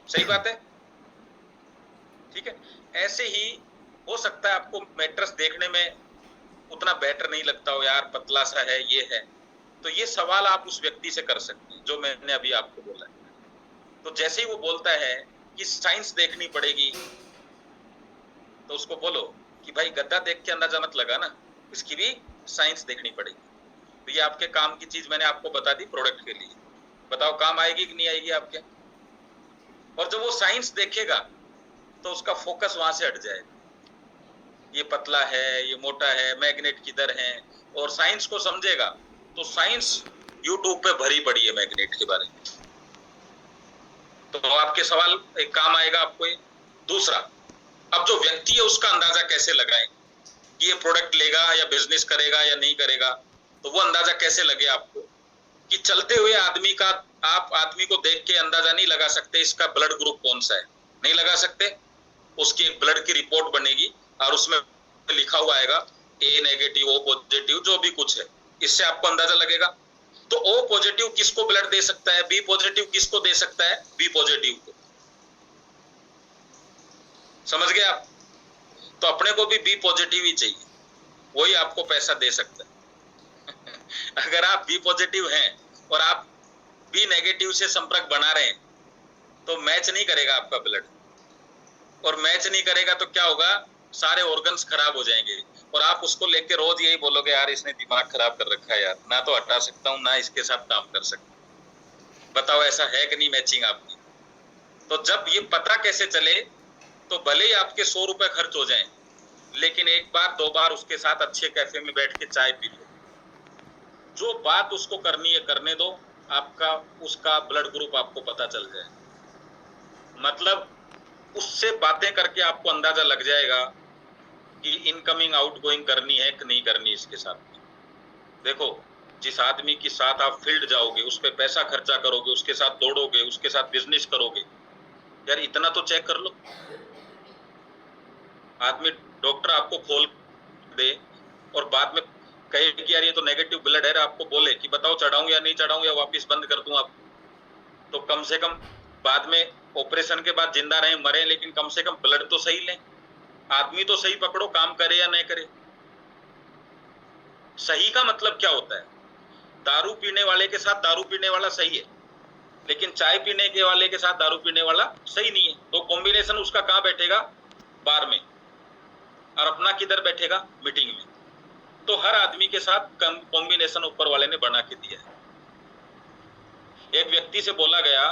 सही बात है, ठीक है। ऐसे ही हो सकता है आपको मैट्रेस देखने में उतना बेटर नहीं लगता हो, यार पतला सा है, ये है, तो ये सवाल आप उस व्यक्ति से कर सकते हैं जो मैंने अभी आपको बोला है। तो जैसे ही वो बोलता है कि साइंस देखनी पड़ेगी, तो उसको बोलो कि भाई गद्दा देख के अंदाजा मत लगा ना, इसकी भी साइंस देखनी पड़ेगी। तो ये आपके काम की चीज मैंने आपको बता दी प्रोडक्ट के लिए, बताओ काम आएगी कि नहीं आएगी आपके। और जब वो साइंस देखेगा तो उसका फोकस वहां से हट जाएगा, ये पतला है, ये मोटा है, मैग्नेट किधर है, और साइंस को समझेगा। तो साइंस यूट्यूब पे भरी पड़ी है मैग्नेट के बारे में। तो आपके सवाल एक काम आएगा आपको ये। दूसरा, अब जो व्यक्ति है उसका अंदाजा कैसे लगाएं कि ये प्रोडक्ट लेगा या बिजनेस करेगा या नहीं करेगा, तो वो अंदाजा कैसे लगे आपको कि चलते हुए आदमी का, आप आदमी को देख के अंदाजा नहीं लगा सकते इसका ब्लड ग्रुप कौन सा है, नहीं लगा सकते। उसकी एक ब्लड की रिपोर्ट बनेगी और उसमें लिखा हुआ आएगा ए नेगेटिव, ओ पॉजिटिव, जो भी कुछ है, इससे आपको अंदाजा लगेगा। तो ओ पॉजिटिव किसको ब्लड दे सकता है, बी पॉजिटिव किसको दे सकता है, बी पॉजिटिव को। समझ गए आप? तो अपने को भी बी पॉजिटिव ही चाहिए, वही आपको पैसा दे सकता है। अगर आप बी पॉजिटिव हैं और आप बी नेगेटिव से संपर्क बना रहे हैं तो मैच नहीं करेगा आपका ब्लड, और मैच नहीं करेगा तो क्या होगा, सारे ऑर्गन्स खराब हो जाएंगे और आप उसको लेके रोज यही बोलोगे यार इसने दिमाग खराब कर रखा है यार, ना तो हटा सकता हूँ ना इसके साथ काम कर सकता। बताओ ऐसा है कि नहीं मैचिंग आपकी? तो जब ये पता कैसे चले, तो भले ही आपके 100 रुपए खर्च हो जाएं, लेकिन एक बार 2 बार उसके साथ अच्छे कैफे में बैठ के चाय पी लो, जो बात उसको करनी है करने दो, आपका उसका ब्लड ग्रुप आपको पता चल जाए। मतलब उससे बातें करके आपको अंदाजा लग जाएगा कि इनकमिंग आउटगोइंग करनी है कि नहीं करनी इसके साथ। देखो, जिस आदमी के साथ आप फील्ड जाओगे, उस पर पैसा खर्चा करोगे, उसके साथ दौड़ोगे, उसके साथ बिजनेस करोगे, यार इतना तो चेक कर लो। आदमी डॉक्टर आपको खोल दे और बाद में कहे कि यार ये तो नेगेटिव ब्लड है, आपको बोले कि बताओ चढ़ाऊं या नहीं चढ़ाऊं या वापस बंद कर दूं आप, तो कम से कम बाद में ऑपरेशन के बाद जिंदा रहे मरे, लेकिन कम से कम ब्लड तो सही लें, आदमी तो सही पकड़ो, काम करे या नहीं करे। सही का मतलब क्या होता है? दारू पीने वाले के साथ दारू पीने वाला सही है, लेकिन चाय पीने के वाले के साथ दारू पीने वाला सही नहीं है। तो कॉम्बिनेशन उसका कहाँ बैठेगा? बार में, और अपना किधर बैठेगा? मीटिंग में। तो हर आदमी के साथ कॉम्बिनेशन ऊपर वाले ने बना के दिया है। एक व्यक्ति से बोला गया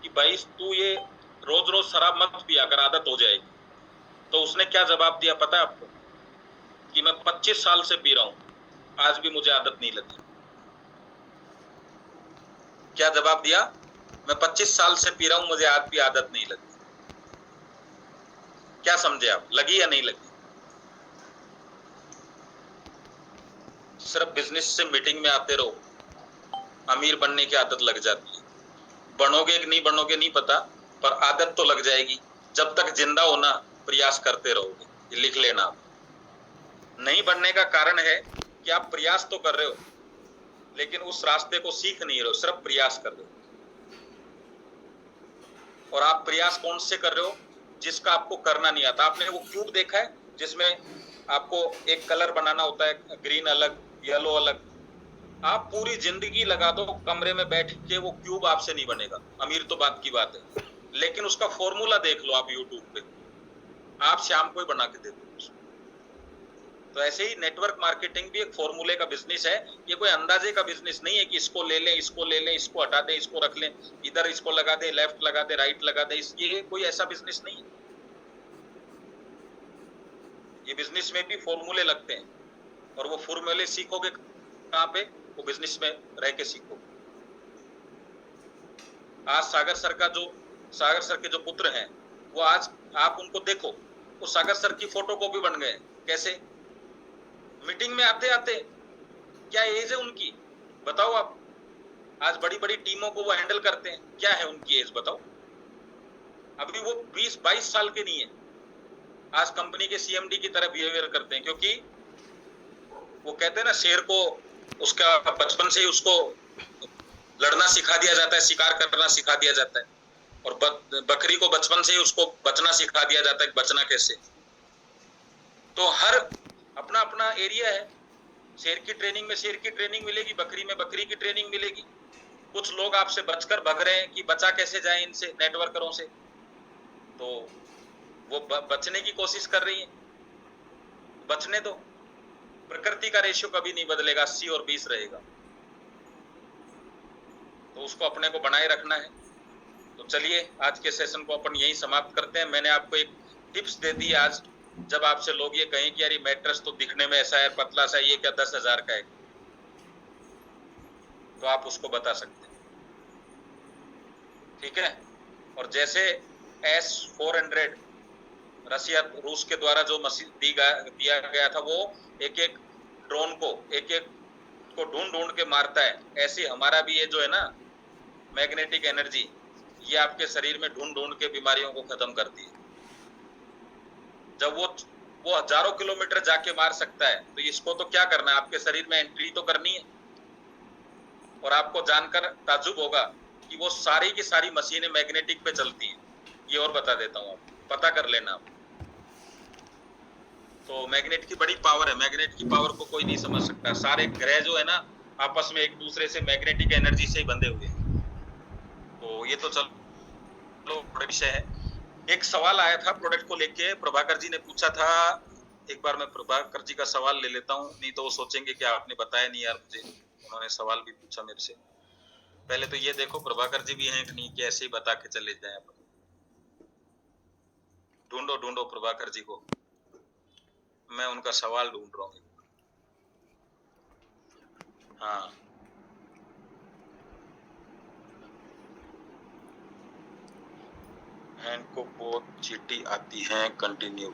कि भाई तू ये रोज रोज शराब मत पिया कर, आदत हो जाएगी। तो उसने क्या जवाब दिया पता है आपको? कि मैं 25 साल से पी रहा हूं, आज भी मुझे आदत नहीं लगी। क्या जवाब दिया? मैं 25 साल से पी रहा हूं, मुझे आज भी आदत नहीं लगी। क्या समझे आप? लगी या नहीं लगी? सिर्फ बिजनेस से मीटिंग में आते रहो, अमीर बनने की आदत लग जाती है। बनोगे कि नहीं बनोगे नहीं पता, पर आदत तो लग जाएगी। जब तक जिंदा होना प्रयास करते रहोगे, ये लिख लेना आप। नहीं बनने का कारण है कि आप प्रयास तो कर रहे हो, लेकिन उस रास्ते को सीख नहीं रहे हो, सिर्फ प्रयास कर रहे हो। और आप प्रयास कौन से कर रहे हो? जिसका आपको करना नहीं आता। आपने वो क्यूब देखा है जिसमें आपको एक कलर बनाना होता है, ग्रीन अलग, येलो अलग। आप पूरी जिंदगी लगा दो कमरे में बैठ के, वो क्यूब आपसे नहीं बनेगा। अमीर तो बात की बात है, लेकिन उसका फॉर्मूला देख लो आप यूट्यूब पे, आप शाम को ही बना के दे दो। तो ऐसे ही नेटवर्क मार्केटिंग भी एक फॉर्मूले का बिजनेस है। ये कोई अंदाजे का बिजनेस नहीं है कि इसको ले लें, इसको ले लें, इसको हटा दें, इसको रख लें, इधर इसको लगा दें, लेफ्ट लगा दें, राइट लगा दें। ये कोई ऐसा बिजनेस नहीं है। ये बिजनेस में भी फॉर्मूले लगते हैं, और वो फॉर्मूले सीखोगे कहाँ पे? वो बिजनेस में रह के सीखोगे। आज सागर सर के जो पुत्र हैं, वो आज आप उनको देखो, वो सागर सर की फोटो कॉपी बन गए। कैसे? मीटिंग में आते आते। क्या एज है उनकी बताओ आप? आज बड़ी बड़ी टीमों को वो हैंडल करते हैं, क्या है उनकी एज बताओ? अभी वो 20-22 साल के नहीं है। आज कंपनी के सीएमडी की तरह बिहेवियर करते हैं, क्योंकि वो कहते हैं ना, शेर को उसका बचपन से ही उसको लड़ना सिखा दिया जाता है, शिकार करना सिखा दिया जाता है, और बकरी को बचपन से ही उसको बचना सिखा दिया जाता है, बचना कैसे। तो हर अपना अपना एरिया है। शेर की ट्रेनिंग में शेर की ट्रेनिंग मिलेगी, बकरी में बकरी की ट्रेनिंग मिलेगी। कुछ लोग आपसे बचकर भग रहे हैं कि बचा कैसे जाए इनसे, नेटवर्करों से, तो वो बचने की कोशिश कर रही है। बचने दो, प्रकृति का रेशियो कभी नहीं बदलेगा, 80 और 20 रहेगा, तो उसको अपने को बनाए रखना है। तो चलिए आज के सेशन को अपन यही समाप्त करते हैं। मैंने आपको एक टिप्स दे दी आज। जब आपसे लोग ये कहें कि यार ये मैट्रेस तो दिखने में ऐसा है, पतला सा, ये क्या 10,000 का है, तो आप उसको बता सकते हैं, ठीक है। और जैसे S-400 रसिया रूस के द्वारा जो मशीन दिया गया था, वो एक एक ड्रोन को एक एक को ढूंढ के मारता है, ऐसे हमारा भी ये जो है ना मैग्नेटिक एनर्जी, ये आपके शरीर में ढूंढ के बीमारियों को खत्म करती है। जब वो हजारों किलोमीटर जाके मार सकता है, तो इसको तो क्या करना है, आपके शरीर में एंट्री तो करनी है। और आपको जानकर ताज्जुब होगा कि वो सारी की सारी मशीनें मैग्नेटिक पे चलती हैं। ये और बता देता हूँ, आप पता कर लेना आप। तो मैग्नेट की बड़ी पावर है, मैग्नेट की पावर को कोई नहीं समझ सकता। सारे ग्रह जो है ना आपस में एक दूसरे से मैग्नेटिक एनर्जी से ही बंधे हुए हैं। तो ये तो चलो बड़ा विषय है। एक सवाल आया था प्रोडक्ट को लेके, प्रभाकर जी ने पूछा था। एक बार मैं प्रभाकर जी का सवाल ले लेता हूँ, नहीं तो वो सोचेंगे कि आपने बताया नहीं यार मुझे। उन्होंने सवाल भी पूछा मेरे से। पहले तो ये देखो प्रभाकर जी भी हैं कि नहीं, कि ऐसे ही बता के चले जाए। ढूंढो प्रभाकर जी को, मैं उनका सवाल ढूंढ रहा हूँ। हाँ, हैंड को बहुत चींटी आती है, कंटिन्यू।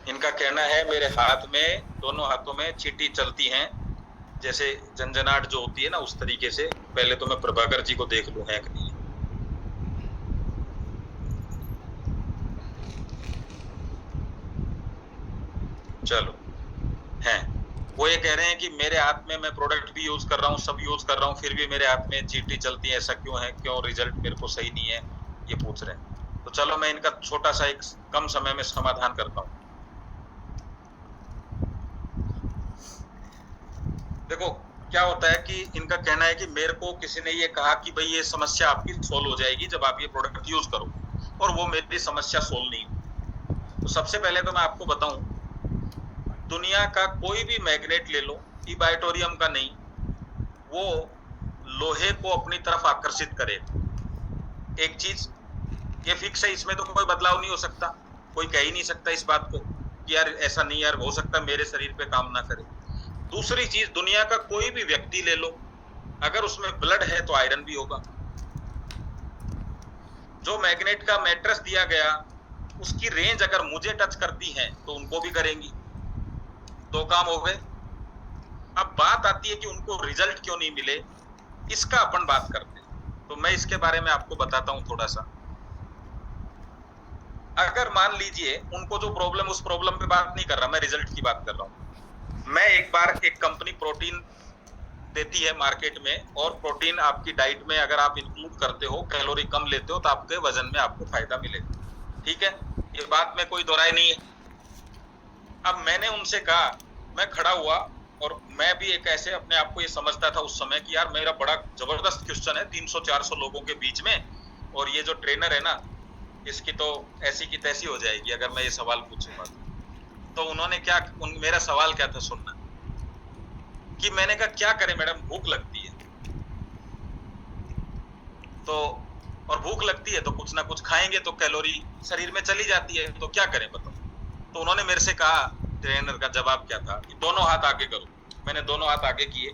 इनका कहना है मेरे हाथ में, दोनों हाथों में चींटी चलती हैं, जैसे झंझनाहट जो होती है ना, उस तरीके से। पहले तो मैं प्रभाकर जी को देख लूं है कि नहीं। चलो हैं, वो ये कह रहे हैं कि मेरे हाथ में, मैं प्रोडक्ट भी यूज कर रहा हूँ, सब यूज कर रहा हूँ, फिर भी मेरे हाथ में चींटी चलती है, ऐसा क्यों है, क्यों रिजल्ट मेरे को सही नहीं है, ये पूछ रहे हैं। तो चलो मैं इनका छोटा सा एक कम समय में समाधान करता हूँ। देखो क्या होता है कि इनका कहना है कि मेरे को किसी ने ये कहा कि भाई ये समस्या आपकी सोल्व हो जाएगी जब आप ये प्रोडक्ट यूज करो, और वो मेरी समस्या सोल्व नहीं हुई। तो सबसे पहले तो मैं आपको बताऊं, दुनिया का कोई भी मैग्नेट ले लो, इबाइटोरियम का नहीं, वो लोहे को अपनी तरफ आकर्षित करेगा। एक चीज ये फिक्स है, इसमें तो कोई बदलाव नहीं हो सकता। कोई कह ही नहीं सकता इस बात को कि यार ऐसा नहीं, यार हो सकता है मेरे शरीर पे काम ना करे। दूसरी चीज, दुनिया का कोई भी व्यक्ति ले लो, अगर उसमें ब्लड है तो आयरन भी होगा। जो मैग्नेट का मैट्रेस दिया गया, उसकी रेंज अगर मुझे टच करती है तो उनको भी करेंगी। दो काम हो गए। अब बात आती है कि उनको रिजल्ट क्यों नहीं मिले, इसका अपन बात करते हैं। तो मैं इसके बारे में आपको बताता हूं थोड़ा सा। अगर मान लीजिए उनको जो प्रॉब्लम, उस प्रॉब्लम पे बात नहीं कर रहा मैं, रिजल्ट की बात कर रहा हूं। मैं एक बार, एक कंपनी प्रोटीन देती है मार्केट में, और प्रोटीन आपकी डाइट में अगर आप इंक्लूड करते हो, कैलोरी कम लेते हो, तो आपके वजन में आपको फायदा मिलेगा। ठीक है, ये बात में कोई दोराय नहीं है। अब मैंने उनसे कहा, मैं खड़ा हुआ, और मैं भी एक ऐसे अपने आप को ये समझता था उस समय कि यार मेरा बड़ा जबरदस्त क्वेश्चन है 300-400 लोगों के बीच में, और ये जो ट्रेनर है ना, इसकी तो ऐसी की तैसी हो जाएगी अगर मैं ये सवाल पूछूंगा। तो उन्होंने क्या, मेरा सवाल क्या था सुनना, कि मैंने कहा क्या करें मैडम, भूख लगती है, तो और भूख लगती है तो कुछ ना कुछ खाएंगे तो कैलोरी शरीर में चली जाती है, तो क्या करें बताओ। तो उन्होंने मेरे से कहा, ट्रेनर का जवाब क्या था कि दोनों हाथ आगे करो। मैंने दोनों हाथ आगे किए।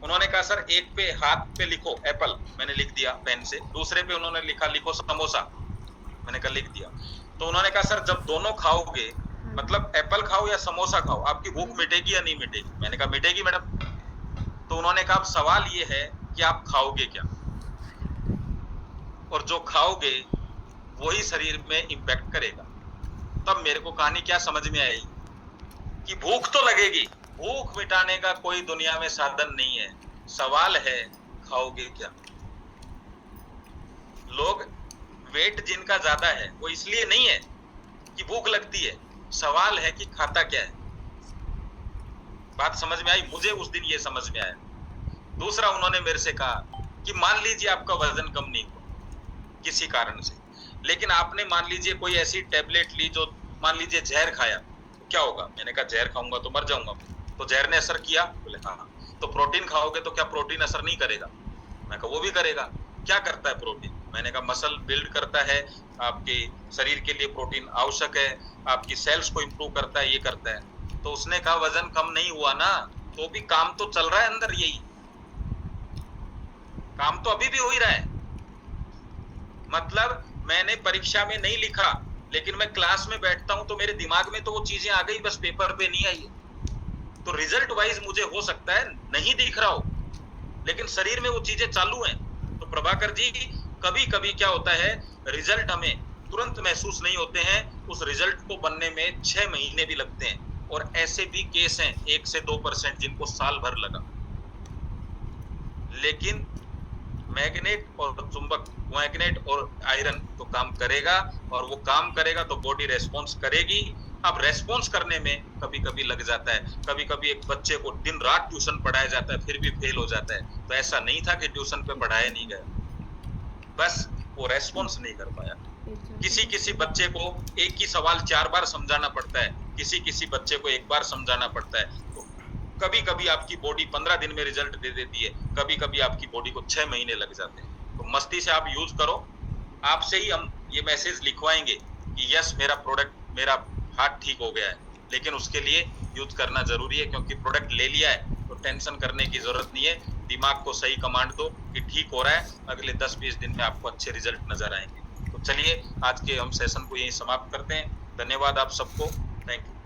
उन्होंने कहा सर एक पे हाथ पे लिखो एप्पल, मैंने लिख दिया पेन से। दूसरे पे उन्होंने लिखा लिखो समोसा, मैंने कहा लिख दिया। तो उन्होंने कहा सर जब दोनों खाओगे, मतलब एप्पल खाओ या समोसा खाओ, आपकी भूख मिटेगी या नहीं मिटेगी? मैंने कहा मिटेगी मैडम। तो उन्होंने कहा सवाल ये है कि आप खाओगे क्या, और जो खाओगे वही शरीर में इंपैक्ट करेगा। तब मेरे को कहानी क्या समझ में आई कि भूख तो लगेगी, भूख मिटाने का कोई दुनिया में साधन नहीं है, सवाल है खाओगे क्या। लोग वेट जिनका ज्यादा है वो इसलिए नहीं है कि भूख लगती है, सवाल है कि खाता क्या है। बात समझ में आई? मुझे उस दिन ये समझ में आया। दूसरा, उन्होंने मेरे से कहा कि मान लीजिए आपका वजन कम नहीं हुआ किसी कारण से, लेकिन आपने मान लीजिए कोई ऐसी टैबलेट ली जो मान लीजिए जहर खाया, तो क्या होगा? मैंने कहा जहर खाऊंगा तो मर जाऊंगा। तो जहर ने असर किया? बोले हाँ। तो प्रोटीन खाओगे तो क्या प्रोटीन असर नहीं करेगा? मैं कहा वो भी करेगा। क्या करता है प्रोटीन? मैंने कहा मसल बिल्ड करता है, आपके शरीर के लिए प्रोटीन आवश्यक है, आपकी सेल्स को इंप्रूव करता है, ये करता है। तो उसने कहा वजन कम नहीं हुआ ना, तो भी काम तो चल रहा है अंदर, यही काम तो अभी भी हो ही रहा है। मतलब मैंने परीक्षा में नहीं लिखा, लेकिन मैं क्लास में बैठता हूं तो मेरे दिमाग में तो वो चीजें आ गई, बस पेपर पे नहीं आई है। तो रिजल्ट वाइज मुझे हो सकता है नहीं दिख रहा हो, लेकिन शरीर में वो चीजें चालू हैं। तो प्रभाकर जी, कभी कभी क्या होता है, रिजल्ट हमें तुरंत महसूस नहीं होते हैं, उस रिजल्ट को बनने में 6 महीने भी लगते हैं। और ऐसे भी केस हैं 1 से 2% जिनको साल भर लगा। लेकिन मैग्नेट और चुंबक, मैग्नेट और आयरन तो काम करेगा, और वो काम करेगा तो बॉडी रेस्पॉन्स करेगी। अब रेस्पॉन्स करने में कभी कभी लग जाता है, कभी कभी एक बच्चे को दिन रात ट्यूशन पढ़ाया जाता है फिर भी फेल हो जाता है। तो ऐसा नहीं था कि ट्यूशन पे पढ़ाया नहीं गया, बस वो रेस्पॉन्स नहीं कर पाया। किसी किसी बच्चे को एक ही सवाल 4 बार समझाना पड़ता है, किसी किसी बच्चे को 1 बार समझाना पड़ता है। तो कभी कभी आपकी बॉडी 15 दिन में रिजल्ट दे देती है, कभी कभी आपकी बॉडी को 6 महीने लग जाते हैं। तो मस्ती से आप यूज करो। आपसे ही हम ये मैसेज लिखवाएंगे कि यस मेरा प्रोडक्ट, मेरा हार्ट ठीक हो गया है, लेकिन उसके लिए यूज करना जरूरी है, क्योंकि प्रोडक्ट ले लिया है तो टेंशन करने की जरूरत नहीं है। दिमाग को सही कमांड दो कि ठीक हो रहा है, अगले 10-20 दिन में आपको अच्छे रिजल्ट नजर आएंगे। तो चलिए आज के हम सेशन को यहीं समाप्त करते हैं। धन्यवाद आप सबको, थैंक यू।